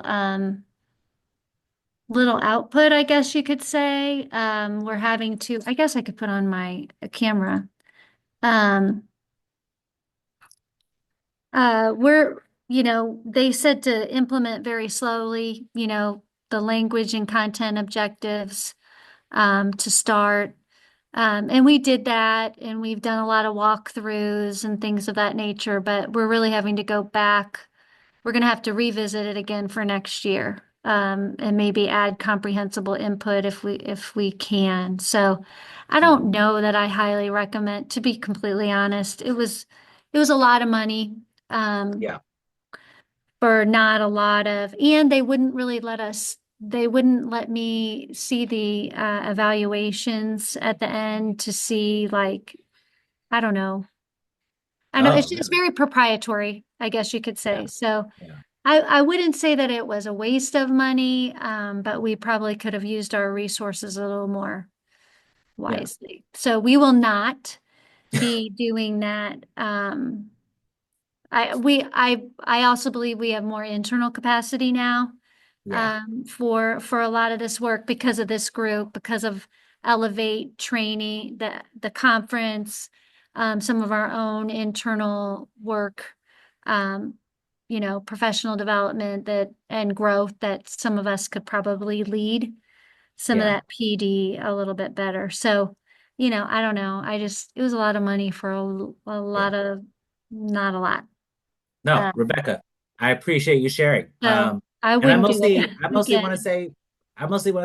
output, I guess you could say. We're having to, I guess I could put on my camera. They said to implement very slowly, the language and content objectives, to start. And we did that, and we've done a lot of walkthroughs and things of that nature, but we're really having to go back. We're going to have to revisit it again for next year, and maybe add comprehensible input if we can. So I don't know that I highly recommend, to be completely honest. It was a lot of money, Yeah. for not a lot of, and they wouldn't let me see the evaluations at the end to see, like, I don't know. Oh, It's just very proprietary, I guess you could say. Yeah. So Yeah. I wouldn't say that it was a waste of money, but we probably could have used our resources a little more wisely. So we will not be doing that. I also believe we have more internal capacity now, Yeah. for a lot of this work because of this group, because of Elevate training, the conference, some of our own internal work, professional development and growth that some of us could probably lead some of Yeah. that PD a little bit better. So, I don't know. It was a lot of money for a lot of, not a lot. No, Uh, Rebecca, I appreciate you sharing. so I And I wouldn't do mostly, it I mostly want to again.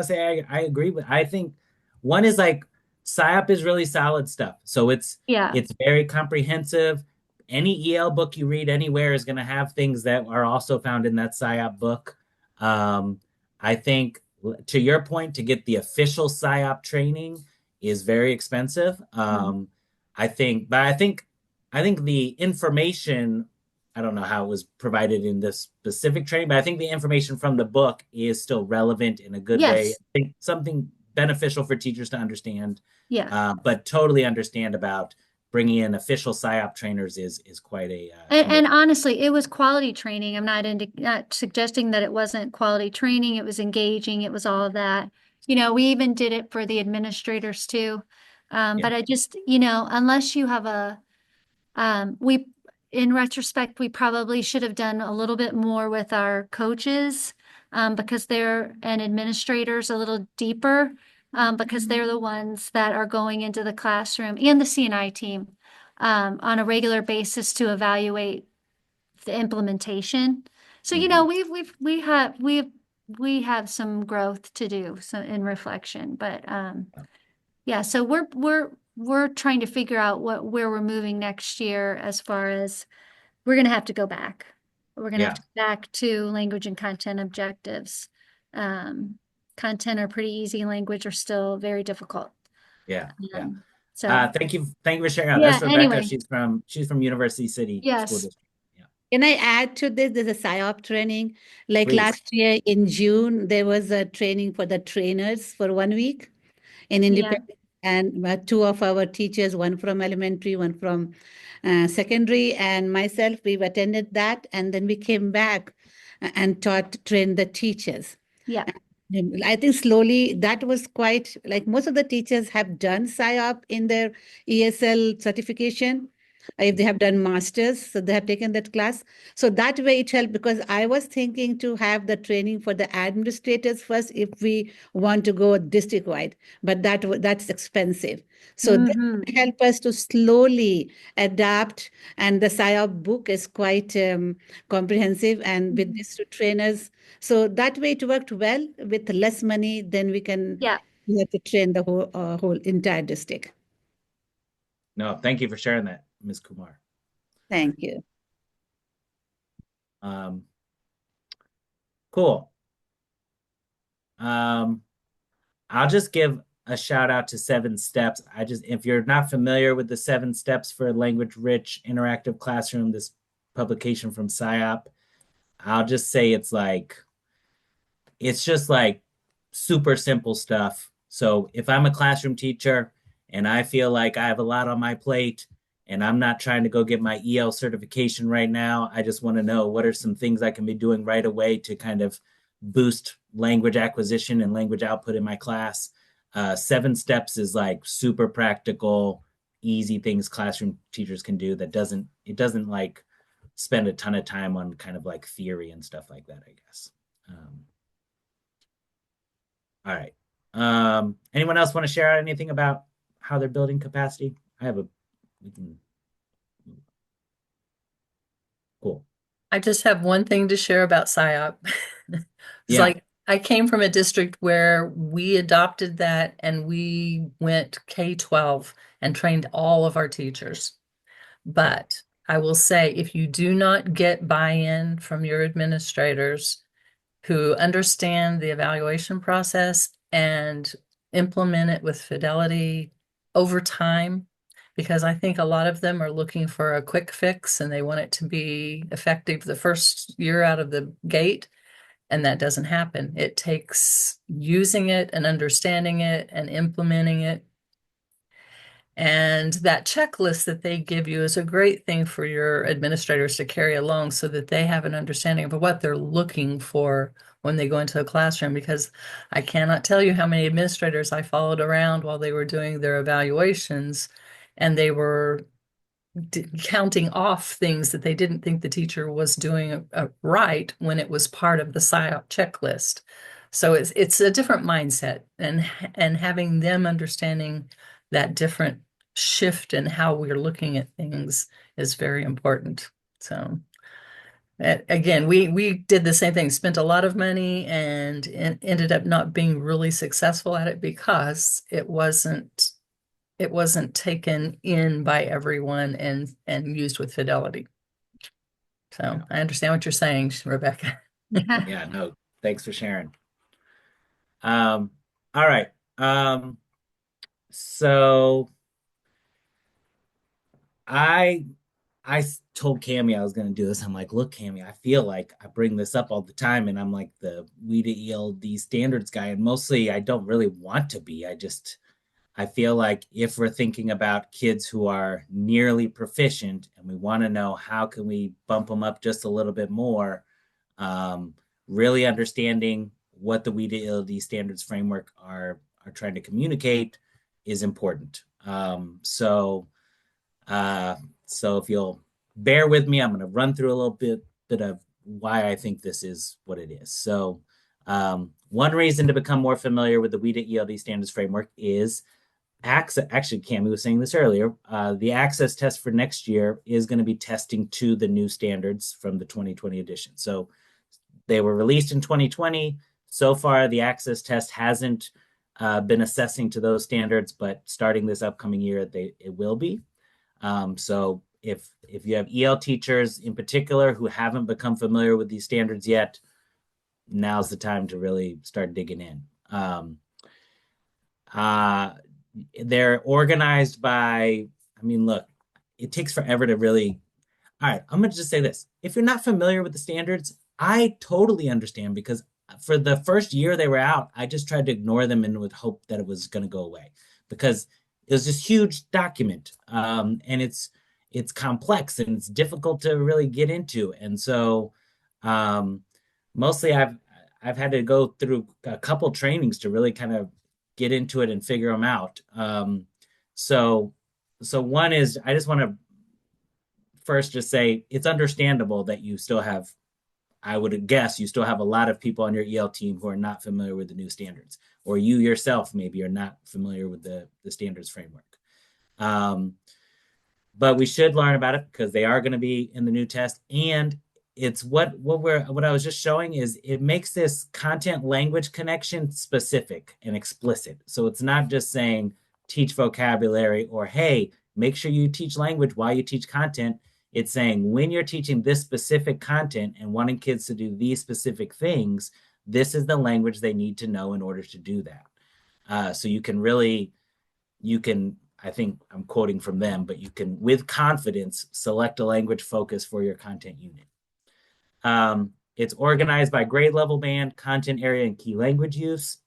say, I agree with. I think one is like PSYOP is really solid stuff. So Yeah. it's very comprehensive. Any EL book you read anywhere is going to have things that are also found in that PSYOP book. I think to your point, to get the official PSYOP training is very expensive. I think the information, I don't know how it was provided in this specific training, but I think the information from the book is still relevant in a good way. Yes. I think something beneficial for teachers to understand, Yeah. but totally understand about bringing in official PSYOP trainers is quite a And commitment. honestly, it was quality training. I'm not suggesting that it wasn't quality training. It was engaging. It was all of that. We even did it for the administrators too. Yeah. But I just, unless you have in retrospect, we probably should have done a little bit more with our coaches, because they're, and administrators a little deeper, because they're the ones that are going into the classroom, and the CNI team, on a regular basis to evaluate the implementation. So, Mhm. we have some growth to do, so in reflection, but, yeah, so we're trying to figure out where we're moving next year, as far as we're going to have to go back. We're going to have Yeah. to go back to language and content objectives. Content are pretty easy, language are still very difficult. Yeah. Yeah. So Thank you. Thank you for sharing out. yeah, That's Rebecca. anyway, She's from University City School yes, District. Yeah. Can I add to this? There's a PSYOP training. Like Please. last year in June, there was a training for the trainers for 1 week in yeah, independent, and two of our teachers, one from elementary, one from secondary, and myself, we've attended that, and then we came back and trained the teachers. yeah, I think slowly that was quite like most of the teachers have done PSYOP in their ESL certification. if they have done masters, so they have taken that class. So that way it helped, because I was thinking to have the training for the administrators first if we want to go district wide, but that's expensive. So this Mhm. will help us to slowly adapt, and the PSYOP book is quite comprehensive, and with these two trainers, so that way it worked well. With less money, then Yeah. we have to train the whole entire district. No, thank you for sharing that, Ms. Kumar. Thank you. Cool. I'll just give a shout out to 7 Steps. If you're not familiar with the 7 Steps for a language-rich interactive classroom, this publication from PSYOP, I'll just say it's just like super simple stuff. So if I'm a classroom teacher and I feel like I have a lot on my plate and I'm not trying to go get my EL certification right now, I just want to know what are some things I can be doing right away to kind of boost language acquisition and language output in my class. 7 Steps is like super practical, easy things classroom teachers can do that it doesn't like spend a ton of time on kind of like theory and stuff like that, I guess. All right. Anyone else want to share anything about how they're building capacity? Cool. I just have one thing to share about PSYOP. It's Yeah. like I came from a district where we adopted that and we went K-12 and trained all of our teachers. But I will say, if you do not get buy-in from your administrators who understand the evaluation process and implement it with fidelity over time, because I think a lot of them are looking for a quick fix and they want it to be effective the first year out of the gate. And that doesn't happen. It takes using it and understanding it and implementing it. And that checklist that they give you is a great thing for your administrators to carry along so that they have an understanding of what they're looking for when they go into a classroom. Because I cannot tell you how many administrators I followed around while they were doing their evaluations, and they were counting off things that they didn't think the teacher was doing right when it was part of the PSYOP checklist. So it's a different mindset, and having them understanding that different shift in how we're looking at things is very important. So again, we did the same thing, spent a lot of money and ended up not being really successful at it because it wasn't taken in by everyone and used with fidelity. So I understand what you're saying, Rebecca. Yeah, no, thanks for sharing. All right. So I told Cami I was going to do this. I'm like, look, Cami, I feel like I bring this up all the time, and I'm like the WIDA ELD standards guy, and mostly I don't really want to be. I feel like if we're thinking about kids who are nearly proficient and we want to know how can we bump them up just a little bit more, really understanding what the WIDA ELD standards framework are trying to communicate is important. So if you'll bear with me, I'm going to run through a little bit of why I think this is what it is. So one reason to become more familiar with the WIDA ELD standards framework is access. Actually, Cami was saying this earlier. The access test for next year is going to be testing to the new standards from the 2020 edition. So they were released in 2020. So far, the access test hasn't been assessing to those standards, but starting this upcoming year, it will be. So if you have EL teachers in particular who haven't become familiar with these standards yet, now's the time to really start digging in. They're organized by, look, it takes forever to really, all right, I'm going to just say this. If you're not familiar with the standards, I totally understand, because for the first year they were out, I just tried to ignore them and would hope that it was going to go away, because it was this huge document, and it's complex and it's difficult to really get into. And so mostly I've had to go through a couple trainings to really kind of get into it and figure them out. So one is, I just want to first just say it's understandable that you still have, I would guess you still have a lot of people on your EL team who are not familiar with the new standards, or you yourself maybe are not familiar with the standards framework. But we should learn about it because they are going to be in the new test. And it's what I was just showing is it makes this content language connection specific and explicit. So it's not just saying teach vocabulary or, hey, make sure you teach language while you teach content. It's saying when you're teaching this specific content and wanting kids to do these specific things, this is the language they need to know in order to do that. So you can, I think I'm quoting from them, but you can, with confidence, select a language focus for your content unit. It's organized by grade level band, content area, and key language use.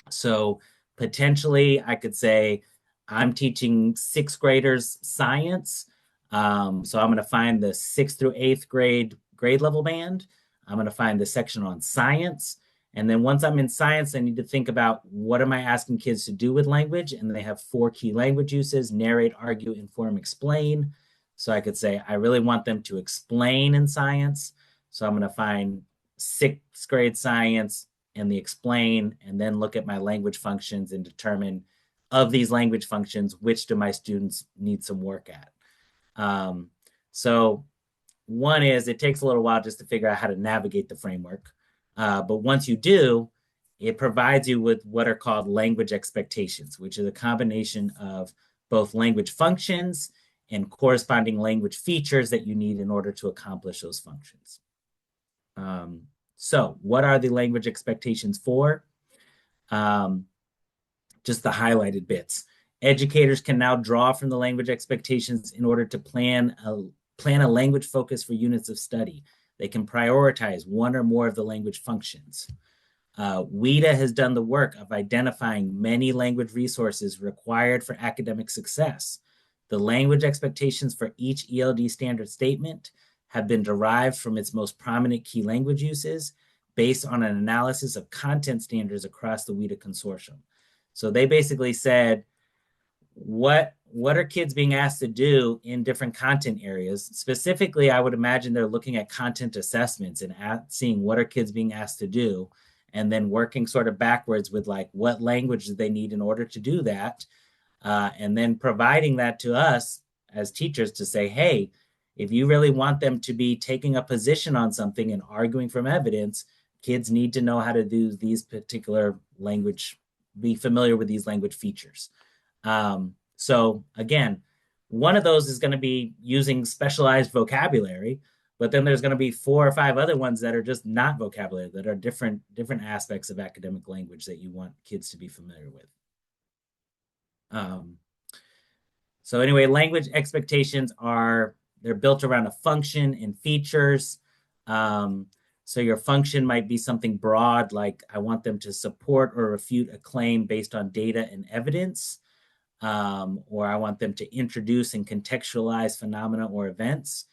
So potentially I could say I'm teaching sixth graders science. So I'm going to find the 6th through 8th grade level band. I'm going to find the section on science. And then once I'm in science, I need to think about what am I asking kids to do with language? And they have 4 key language uses: narrate, argue, inform, explain. So I could say, I really want them to explain in science. So I'm going to find 6th grade science and the explain, and then look at my language functions and determine of these language functions, which do my students need some work at. So one is it takes a little while just to figure out how to navigate the framework. But once you do, it provides you with what are called language expectations, which is a combination of both language functions and corresponding language features that you need in order to accomplish those functions. So what are the language expectations for? Just the highlighted bits. Educators can now draw from the language expectations in order to plan a language focus for units of study. They can prioritize one or more of the language functions. WIDA has done the work of identifying many language resources required for academic success. The language expectations for each ELD standard statement have been derived from its most prominent key language uses based on an analysis of content standards across the WIDA consortium. So they basically said, what are kids being asked to do in different content areas? Specifically, I would imagine they're looking at content assessments and seeing what are kids being asked to do, and then working sort of backwards with like what language do they need in order to do that, and then providing that to us as teachers to say, hey, if you really want them to be taking a position on something and arguing from evidence, kids need to know how to do these particular language, be familiar with these language features. So again, one of those is going to be using specialized vocabulary, but then there's going to be 4 or 5 other ones that are just not vocabulary, that are different aspects of academic language that you want kids to be familiar with. So anyway, language expectations they're built around a function and features. So your function might be something broad, like I want them to support or refute a claim based on data and evidence. Or I want them to introduce and contextualize phenomena or events.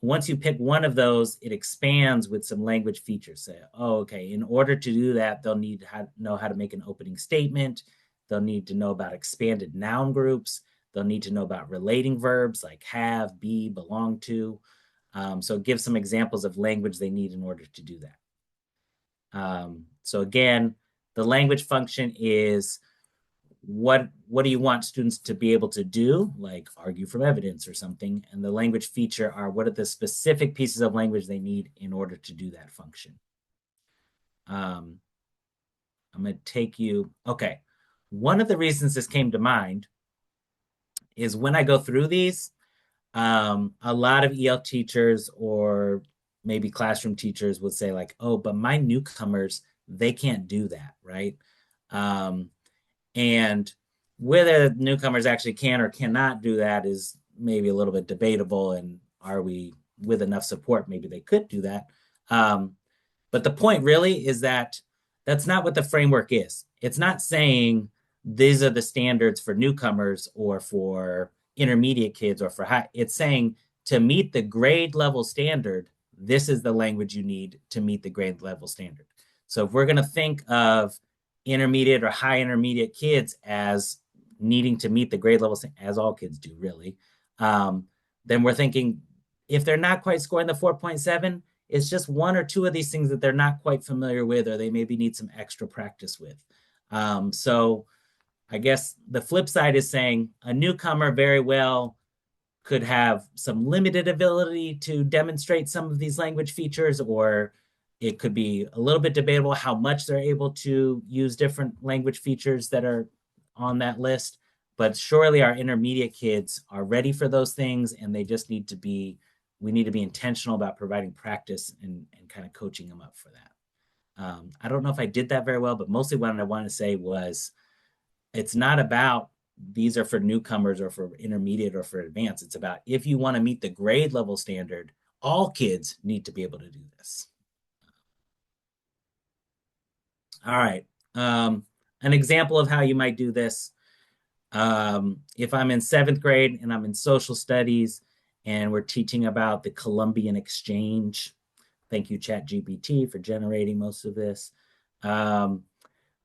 Once you pick one of those, it expands with some language features. Say, oh, okay, in order to do that, they'll need to know how to make an opening statement. They'll need to know about expanded noun groups. They'll need to know about relating verbs like have, be, belong to. So give some examples of language they need in order to do that. So again, the language function is what do you want students to be able to do, like argue from evidence or something, and the language feature are what are the specific pieces of language they need in order to do that function. I'm going to take you, okay, one of the reasons this came to mind is when I go through these, a lot of EL teachers or maybe classroom teachers would say like, oh, but my newcomers, they can't do that, right? And whether newcomers actually can or cannot do that is maybe a little bit debatable. And are we with enough support? Maybe they could do that. But the point really is that that's not what the framework is. It's not saying these are the standards for newcomers or for intermediate kids or for high. It's saying to meet the grade level standard, this is the language you need to meet the grade level standard. So if we're going to think of intermediate or high intermediate kids as needing to meet the grade level, as all kids do really, then we're thinking if they're not quite scoring the 4.7, it's just one or two of these things that they're not quite familiar with, or they maybe need some extra practice with. So I guess the flip side is saying a newcomer very well could have some limited ability to demonstrate some of these language features, or it could be a little bit debatable how much they're able to use different language features that are on that list. But surely our intermediate kids are ready for those things, and they just need to be, we need to be intentional about providing practice and kind of coaching them up for that. I don't know if I did that very well, but mostly what I wanted to say was it's not about these are for newcomers or for intermediate or for advanced. It's about if you want to meet the grade level standard, all kids need to be able to do this. All right. An example of how you might do this. If I'm in 7th grade and I'm in social studies and we're teaching about the Columbian exchange, thank you, ChatGPT, for generating most of this.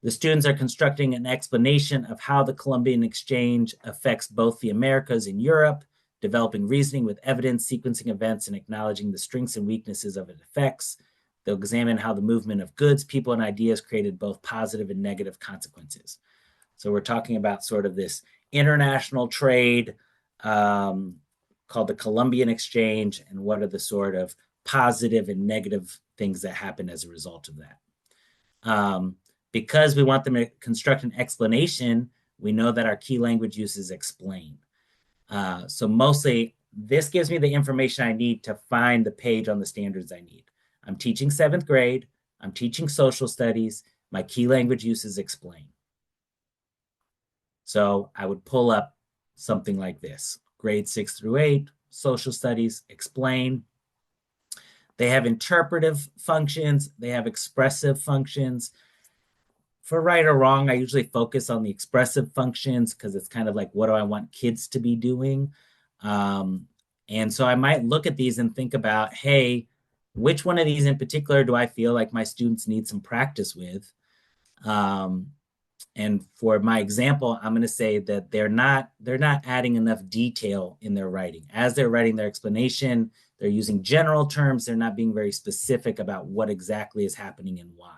The students are constructing an explanation of how the Columbian exchange affects both the Americas and Europe, developing reasoning with evidence, sequencing events, and acknowledging the strengths and weaknesses of its effects. They'll examine how the movement of goods, people, and ideas created both positive and negative consequences. So we're talking about sort of this international trade called the Columbian exchange, and what are the sort of positive and negative things that happen as a result of that. Because we want them to construct an explanation, we know that our key language use is explain. So mostly, this gives me the information I need to find the page on the standards I need. I'm teaching 7th grade. I'm teaching social studies. My key language use is explain. So I would pull up something like this. Grade 6 through 8, social studies, explain. They have interpretive functions. They have expressive functions. For right or wrong, I usually focus on the expressive functions because it's kind of like, what do I want kids to be doing? And so I might look at these and think about, hey, which one of these in particular do I feel like my students need some practice with? And for my example, I'm going to say that they're not adding enough detail in their writing. As they're writing their explanation, they're using general terms. They're not being very specific about what exactly is happening and why.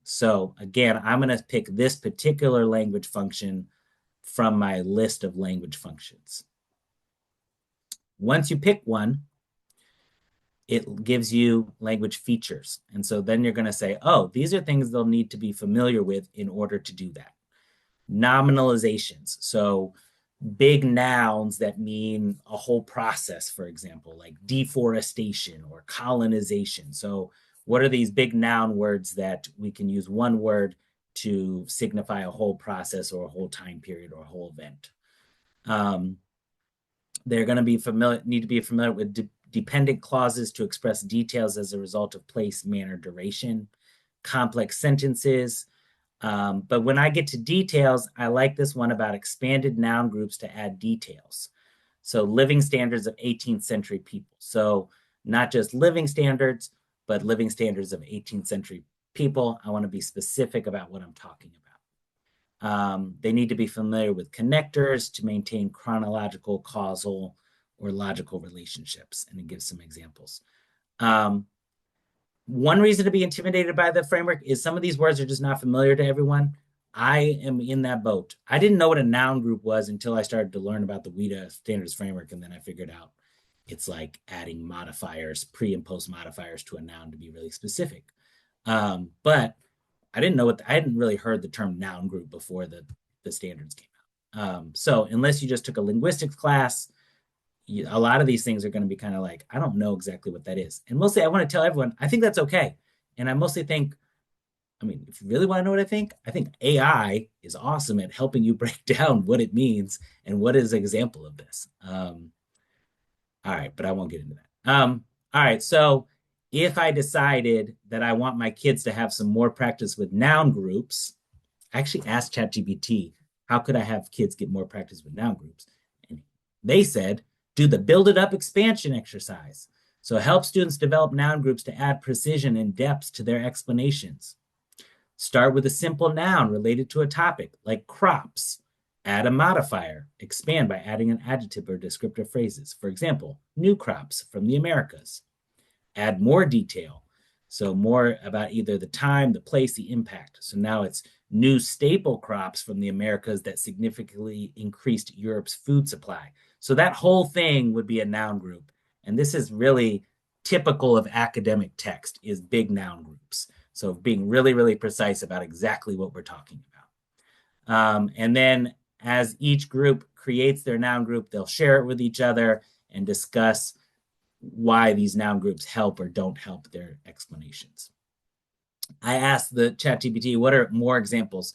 So again, I'm going to pick this particular language function from my list of language functions. Once you pick one, it gives you language features. And so then you're going to say, oh, these are things they'll need to be familiar with in order to do that. Nominalizations. So big nouns that mean a whole process, for example, like deforestation or colonization. So what are these big noun words that we can use one word to signify a whole process or a whole time period or a whole event? They're going to be need to be familiar with dependent clauses to express details as a result of place, manner, duration, complex sentences. But when I get to details, I like this one about expanded noun groups to add details. So living standards of 18th century people. So not just living standards, but living standards of 18th century people. I want to be specific about what I'm talking about. They need to be familiar with connectors to maintain chronological, causal, or logical relationships. And it gives some examples. One reason to be intimidated by the framework is some of these words are just not familiar to everyone. I am in that boat. I didn't know what a noun group was until I started to learn about the WIDA standards framework. And then I figured out it's like adding modifiers, pre and post modifiers to a noun to be really specific. But I didn't know I hadn't really heard the term noun group before the standards came out. So unless you just took a linguistics class, a lot of these things are going to be kind of like, I don't know exactly what that is. And mostly I want to tell everyone, I think that's okay. And I mostly think, I mean, if you really want to know what I think AI is awesome at helping you break down what it means and what is an example of this. All right, but I won't get into that. All right, so if I decided that I want my kids to have some more practice with noun groups, I actually asked ChatGPT, how could I have kids get more practice with noun groups? And they said, do the build it up expansion exercise. So help students develop noun groups to add precision and depth to their explanations. Start with a simple noun related to a topic like crops Add a modifier. Expand by adding an adjective or descriptive phrases. For example, new crops from the Americas. Add more detail. So more about either the time, the place, the impact. So now it's new staple crops from the Americas that significantly increased Europe's food supply. So that whole thing would be a noun group. And this is really typical of academic text, is big noun groups. So being really, really precise about exactly what we're talking about. And then as each group creates their noun group, they'll share it with each other and discuss why these noun groups help or don't help their explanations. I asked the ChatGPT, what are more examples?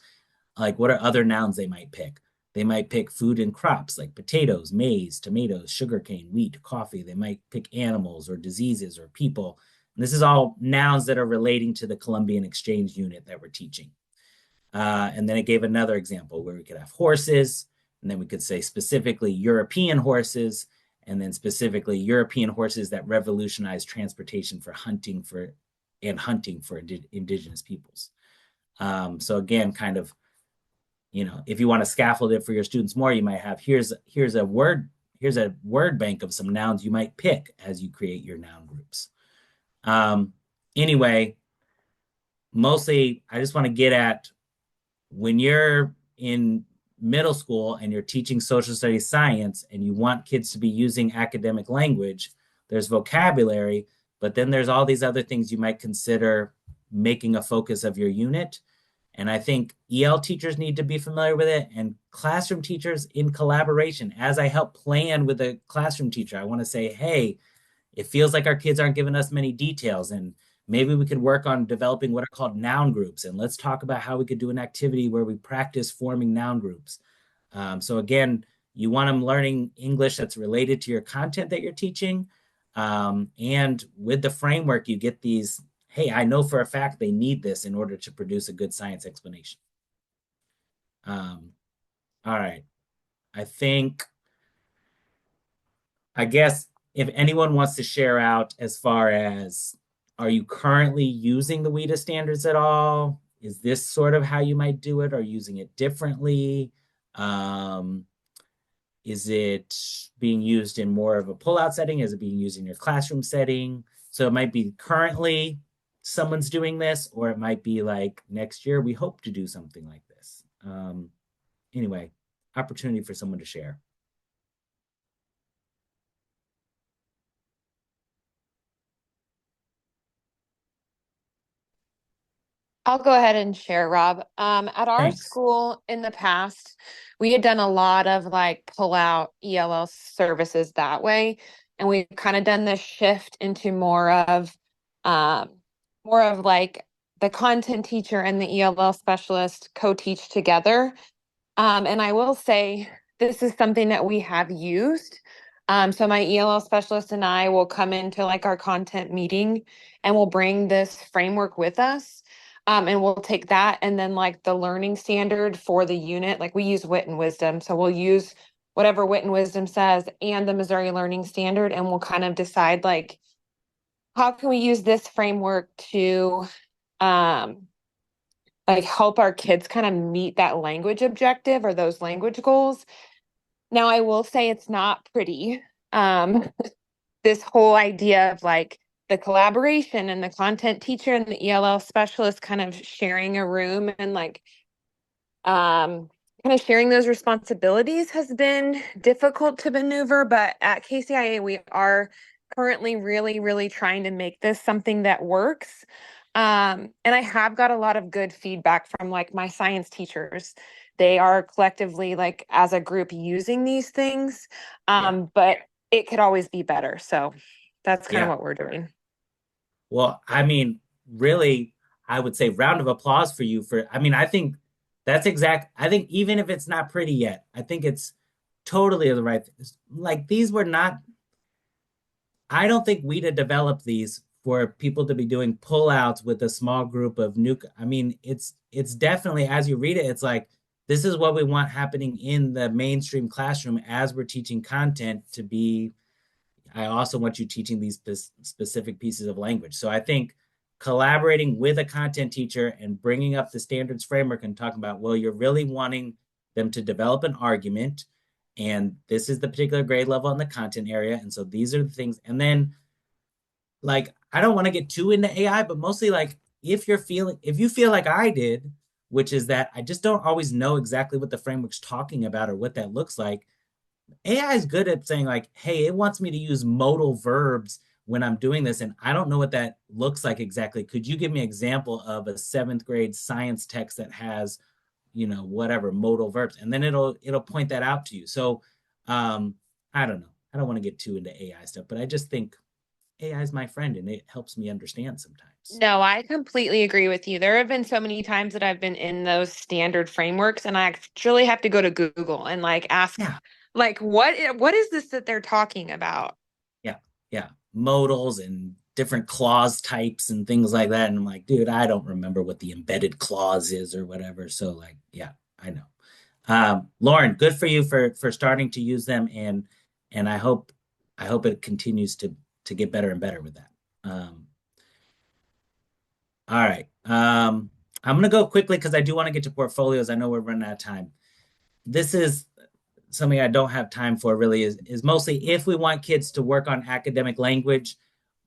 Like, what are other nouns they might pick? They might pick food and crops like potatoes, maize, tomatoes, sugarcane, wheat, coffee. They might pick animals or diseases or people. And this is all nouns that are relating to the Columbian Exchange unit that we're teaching. And then it gave another example where we could have horses, and then we could say specifically European horses, and then specifically European horses that revolutionized transportation for hunting for indigenous peoples. So again, kind of, if you want to scaffold it for your students more, you might have here's a word bank of some nouns you might pick as you create your noun groups. Anyway, mostly I just want to get at, when you're in middle school and you're teaching social studies science and you want kids to be using academic language, there's vocabulary, but then there's all these other things you might consider making a focus of your unit. And I think EL teachers need to be familiar with it, and classroom teachers in collaboration. As I help plan with a classroom teacher, I want to say, hey, it feels like our kids aren't giving us many details, and maybe we could work on developing what are called noun groups. And let's talk about how we could do an activity where we practice forming noun groups. So again, you want them learning English that's related to your content that you're teaching. And with the framework, you get these, hey, I know for a fact they need this in order to produce a good science explanation. All right. I guess if anyone wants to share out as far as, are you currently using the WIDA standards at all? Is this sort of how you might do it? Or using it differently? Is it being used in more of a pullout setting? Is it being used in your classroom setting? So it might be currently someone's doing this, or it might be like next year we hope to do something like this. Anyway, opportunity for someone to share. I'll go ahead and share, Rob. At our Thanks. school in the past, we had done a lot of like pull out ELL services that way. And we've kind of done this shift into more of like the content teacher and the ELL specialist co-teach together. And I will say this is something that we have used. So my ELL specialist and I will come into like our content meeting and we'll bring this framework with us. And we'll take that and then like the learning standard for the unit, like we use Wit and Wisdom. So we'll use whatever Wit and Wisdom says and the Missouri Learning Standard, and we'll kind of decide like, how can we use this framework to like help our kids kind of meet that language objective or those language goals. Now, I will say it's not pretty. This whole idea of like the collaboration and the content teacher and the ELL specialist kind of sharing a room and like kind of sharing those responsibilities has been difficult to maneuver. But at KCIA, we are currently really, really trying to make this something that works. And I have got a lot of good feedback from like my science teachers. They are collectively like as a group using these things. But it could always be better. So that's kind of what we're doing. Well, I mean, really, I would say round of applause for you I think that's I think even if it's not pretty yet, I think it's totally the right, like these were not, I don't think WIDA developed these for people to be doing pullouts with a small group of I mean, it's definitely, as you read it, it's like, this is what we want happening in the mainstream classroom as we're teaching content to be. I also want you teaching these specific pieces of language. So I think collaborating with a content teacher and bringing up the standards framework and talking about, well, you're really wanting them to develop an argument, and this is the particular grade level in the content area, and so these are the things. And then, like, I don't want to get too into AI, but mostly like if you feel like I did, which is that I just don't always know exactly what the framework's talking about or what that looks like. AI is good at saying like, hey, it wants me to use modal verbs when I'm doing this, and I don't know what that looks like exactly. Could you give me an example of a seventh grade science text that has, whatever modal verbs? And then it'll point that out to you. So I don't know. I don't want to get too into AI stuff, but I just think AI is my friend and it helps me understand sometimes. No, I completely agree with you. There have been so many times that I've been in those standard frameworks and I actually have to go to Google and like ask, Yeah. like, what is this that they're talking about? Yeah. Modals and different clause types and things like that. And I'm like, dude, I don't remember what the embedded clause is or whatever. So like, yeah, I know. Lauren, good for you for starting to use them, and I hope it continues to get better and better with that. All right. I'm gonna go quickly because I do want to get to portfolios. I know we're running out of time. This is something I don't have time for really is mostly if we want kids to work on academic language,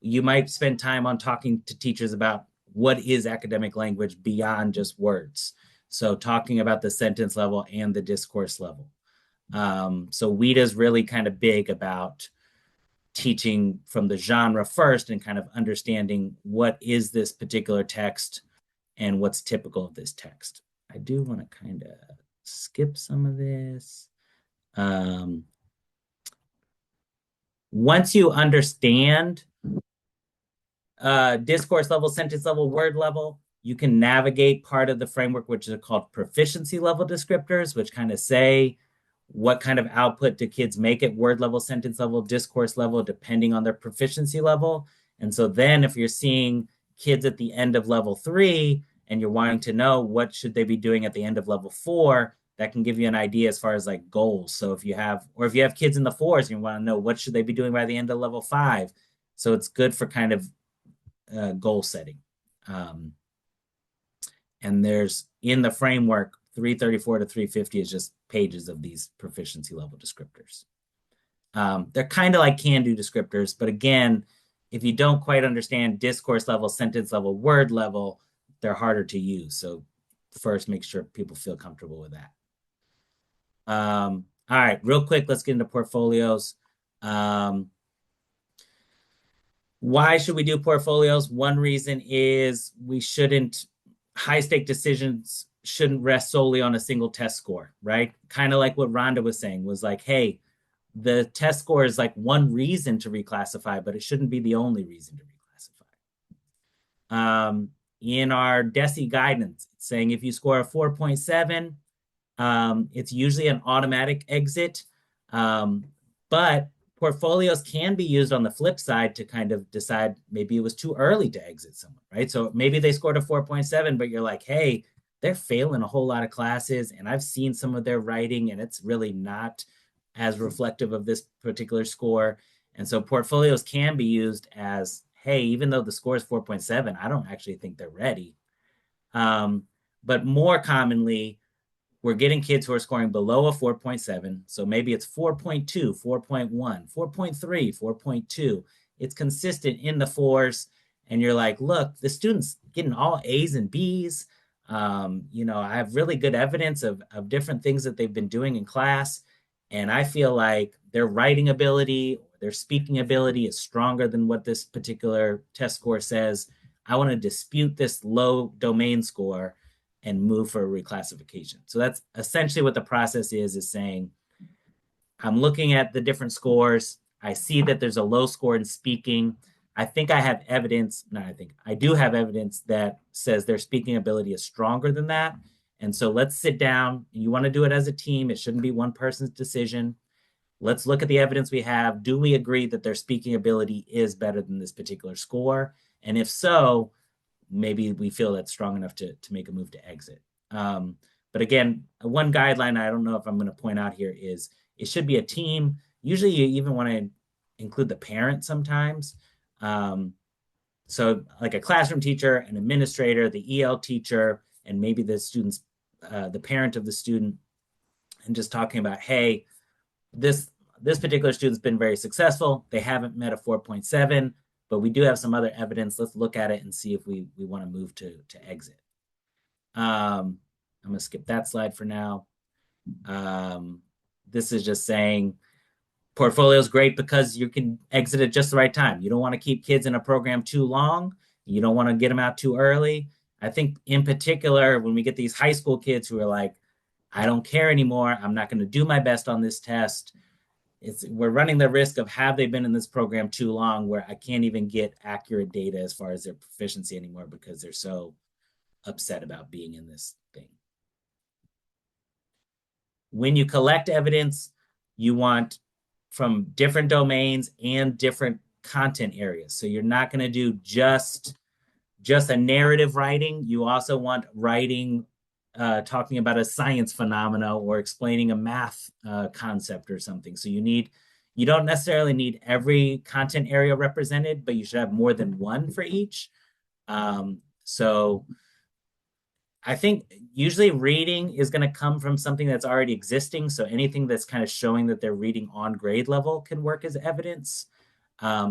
you might spend time on talking to teachers about what is academic language beyond just words. So talking about the sentence level and the discourse level. So WIDA is really kind of big about teaching from the genre first and kind of understanding what is this particular text and what's typical of this text. I do want to kind of skip some of this. Once you understand discourse level, sentence level, word level, you can navigate part of the framework, which is called proficiency level descriptors, which kind of say what kind of output do kids make at word level, sentence level, discourse level, depending on their proficiency level. And so then if you're seeing kids at the end of level 3 and you're wanting to know what should they be doing at the end of level 4, that can give you an idea as far as like goals. So if you have kids in the 4s and you want to know what should they be doing by the end of level 5. So it's good for kind of goal setting. And there's in the framework 334 to 350 is just pages of these proficiency level descriptors. They're kind of like can-do descriptors, but again, if you don't quite understand discourse level, sentence level, word level, they're harder to use. So first, make sure people feel comfortable with that. All right, real quick, let's get into portfolios. Why should we do portfolios? One reason is high-stake decisions shouldn't rest solely on a single test score, right? Kind of like what Rhonda was saying, was like, hey, the test score is like one reason to reclassify, but it shouldn't be the only reason to reclassify. In our DESE guidance, it's saying if you score a 4.7, it's usually an automatic exit, but portfolios can be used on the flip side to kind of decide maybe it was too early to exit someone, right? So maybe they scored a 4.7, but you're like, hey, they're failing a whole lot of classes, and I've seen some of their writing, and it's really not as reflective of this particular score. And so portfolios can be used as, hey, even though the score is 4.7, I don't actually think they're ready. But more commonly, we're getting kids who are scoring below a 4.7. So maybe it's 4.2, 4.1, 4.3, 4.2. It's consistent in the 4s. And you're like, look, the student's getting all A's and B's. I have really good evidence of different things that they've been doing in class. And I feel like their writing ability, their speaking ability is stronger than what this particular test score says. I want to dispute this low domain score and move for a reclassification. So that's essentially what the process is saying, I'm looking at the different scores. I see that there's a low score in speaking. I think I have evidence, I do have evidence that says their speaking ability is stronger than that. And so let's sit down. You want to do it as a team. It shouldn't be one person's decision. Let's look at the evidence we have. Do we agree that their speaking ability is better than this particular score? And if so, maybe we feel that's strong enough to make a move to exit. But again, one guideline I don't know if I'm going to point out here is it should be a team. Usually you even want to include the parent sometimes. So like a classroom teacher, an administrator, the EL teacher, and maybe the student's, the parent of the student. and just talking about, hey, this particular student's been very successful. They haven't met a 4.7, but we do have some other evidence. Let's look at it and see if we want to move to exit. I'm going to skip that slide for now. This is just saying portfolio is great because you can exit at just the right time. You don't want to keep kids in a program too long. You don't want to get them out too early. I think in particular, when we get these high school kids who are like, I don't care anymore. I'm not going to do my best on this test. We're running the risk of, have they been in this program too long, where I can't even get accurate data as far as their proficiency anymore because they're so upset about being in this thing. When you collect evidence, you want from different domains and different content areas. So you're not going to do just a narrative writing. You also want writing talking about a science phenomena or explaining a math concept or something. So you don't necessarily need every content area represented, but you should have more than one for each. So I think usually reading is going to come from something that's already existing. So anything that's kind of showing that they're reading on grade level can work as evidence.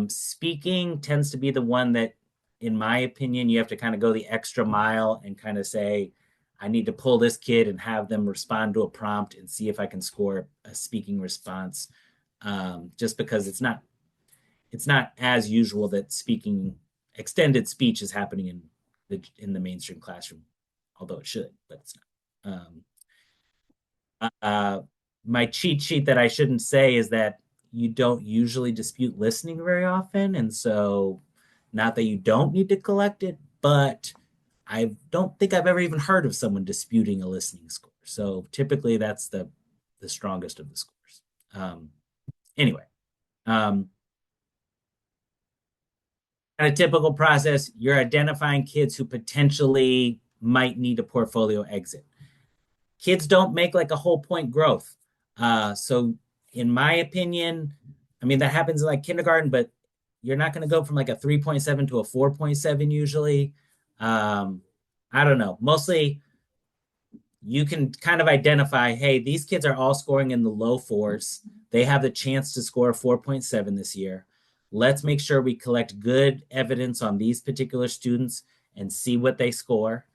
Speaking tends to be the one that, in my opinion, you have to kind of go the extra mile and kind of say, I need to pull this kid and have them respond to a prompt and see if I can score a speaking response. Just because it's not as usual that extended speech is happening in the mainstream classroom, although it should, but it's not. My cheat sheet that I shouldn't say is that you don't usually dispute listening very often. And so, not that you don't need to collect it, but I don't think I've ever even heard of someone disputing a listening score. So typically that's the strongest of the scores. Anyway, kind of typical process, you're identifying kids who potentially might need a portfolio exit. Kids don't make like a whole point growth. So in my opinion, I mean, that happens in like kindergarten, but you're not going to go from like a 3.7 to a 4.7 usually. I don't know. Mostly you can kind of identify, hey, these kids are all scoring in the low fours. They have the chance to score a 4.7 this year. Let's make sure we collect good evidence on these particular students and see what they score.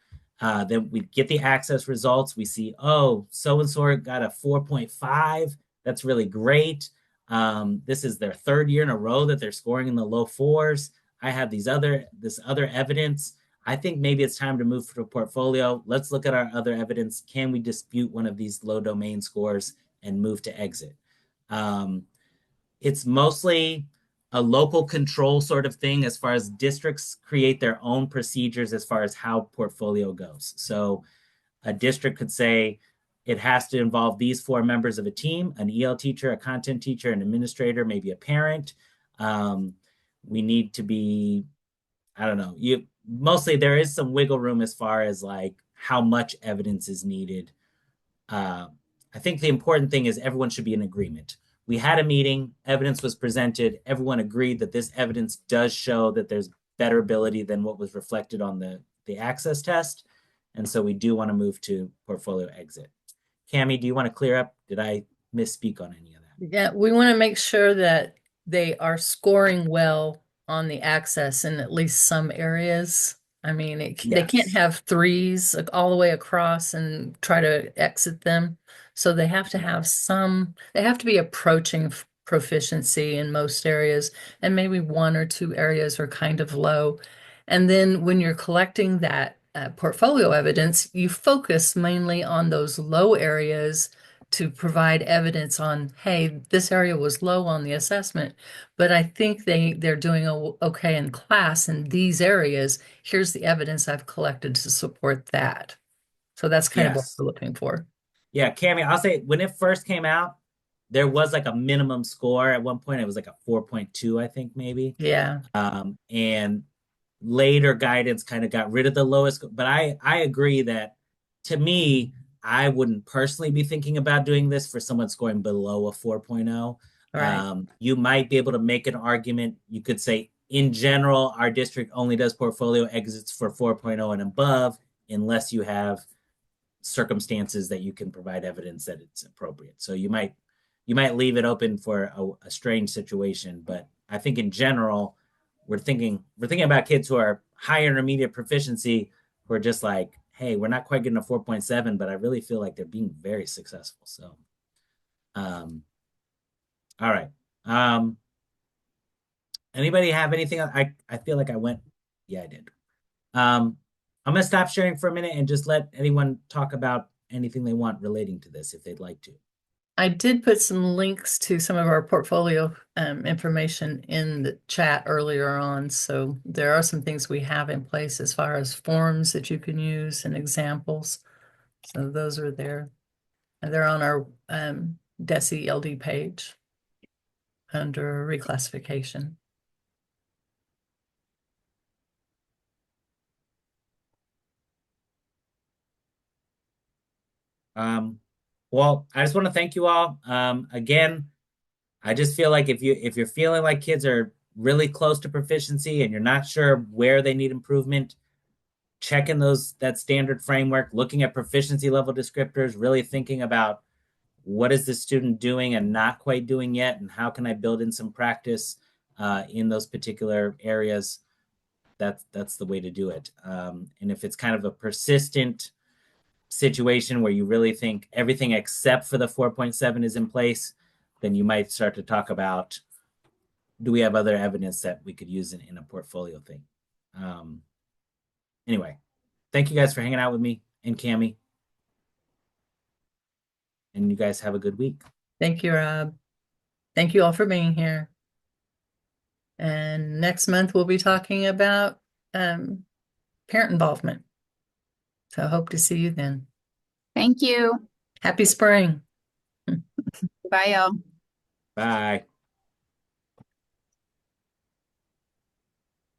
Then we get the access results. We see, oh, so-and-so got a 4.5. That's really great. This is their third year in a row that they're scoring in the low fours. I have this other evidence. I think maybe it's time to move to a portfolio. Let's look at our other evidence. Can we dispute one of these low domain scores and move to exit? It's mostly a local control sort of thing as far as districts create their own procedures as far as how portfolio goes. So a district could say it has to involve these 4 members of a team, an EL teacher, a content teacher, an administrator, maybe a parent. We need to be, I don't know, mostly there is some wiggle room as far as like how much evidence is needed. I think the important thing is everyone should be in agreement. We had a meeting, evidence was presented, everyone agreed that this evidence does show that there's better ability than what was reflected on the access test. And so we do want to move to portfolio exit. Cami, do you want to clear up? Did I misspeak on any of that? Yeah, we want to make sure that they are scoring well on the access in at least some areas. I mean, they can't Yes. have threes all the way across and try to exit them. So they have to have they have to be approaching proficiency in most areas, and maybe 1 or 2 areas are kind of low. And then when you're collecting that portfolio evidence, you focus mainly on those low areas to provide evidence on, hey, this area was low on the assessment, but I think they're doing okay in class in these areas. Here's the evidence I've collected to support that. So that's kind of what Yes. we're looking for. Yeah, Cami, I'll say when it first came out, there was like a minimum score. At one point, it was like a 4.2, I think maybe. Yeah. And later guidance kind of got rid of the lowest. But I agree that, to me, I wouldn't personally be thinking about doing this for someone scoring below a 4.0. Right. You might be able to make an argument. You could say, in general, our district only does portfolio exits for 4.0 and above, unless you have circumstances that you can provide evidence that it's appropriate. So you might leave it open for a strange situation, but I think in general, we're thinking about kids who are high intermediate proficiency who are just like, hey, we're not quite getting a 4.7, but I really feel like they're being very successful. So, all right. Anybody have anything? I feel like I went. Yeah, I did. I'm gonna stop sharing for a minute and just let anyone talk about anything they want relating to this if they'd like to. I did put some links to some of our portfolio information in the chat earlier on. So there are some things we have in place as far as forms that you can use and examples. So those are there. And they're on our DESE ELD page under reclassification. Well, I just want to thank you all. Again, I just feel like if you're feeling like kids are really close to proficiency and you're not sure where they need improvement, checking that standard framework, looking at proficiency level descriptors, really thinking about what is the student doing and not quite doing yet, and how can I build in some practice in those particular areas. That's the way to do it. And if it's kind of a persistent situation where you really think everything except for the 4.7 is in place, then you might start to talk about, do we have other evidence that we could use in a portfolio thing? Anyway, thank you guys for hanging out with me and Cami. And you guys have a good week. Thank you, Rob. Thank you all for being here. And next month we'll be talking about parent involvement. So I hope to see you then. Thank you. Happy spring. Bye, y'all. Bye.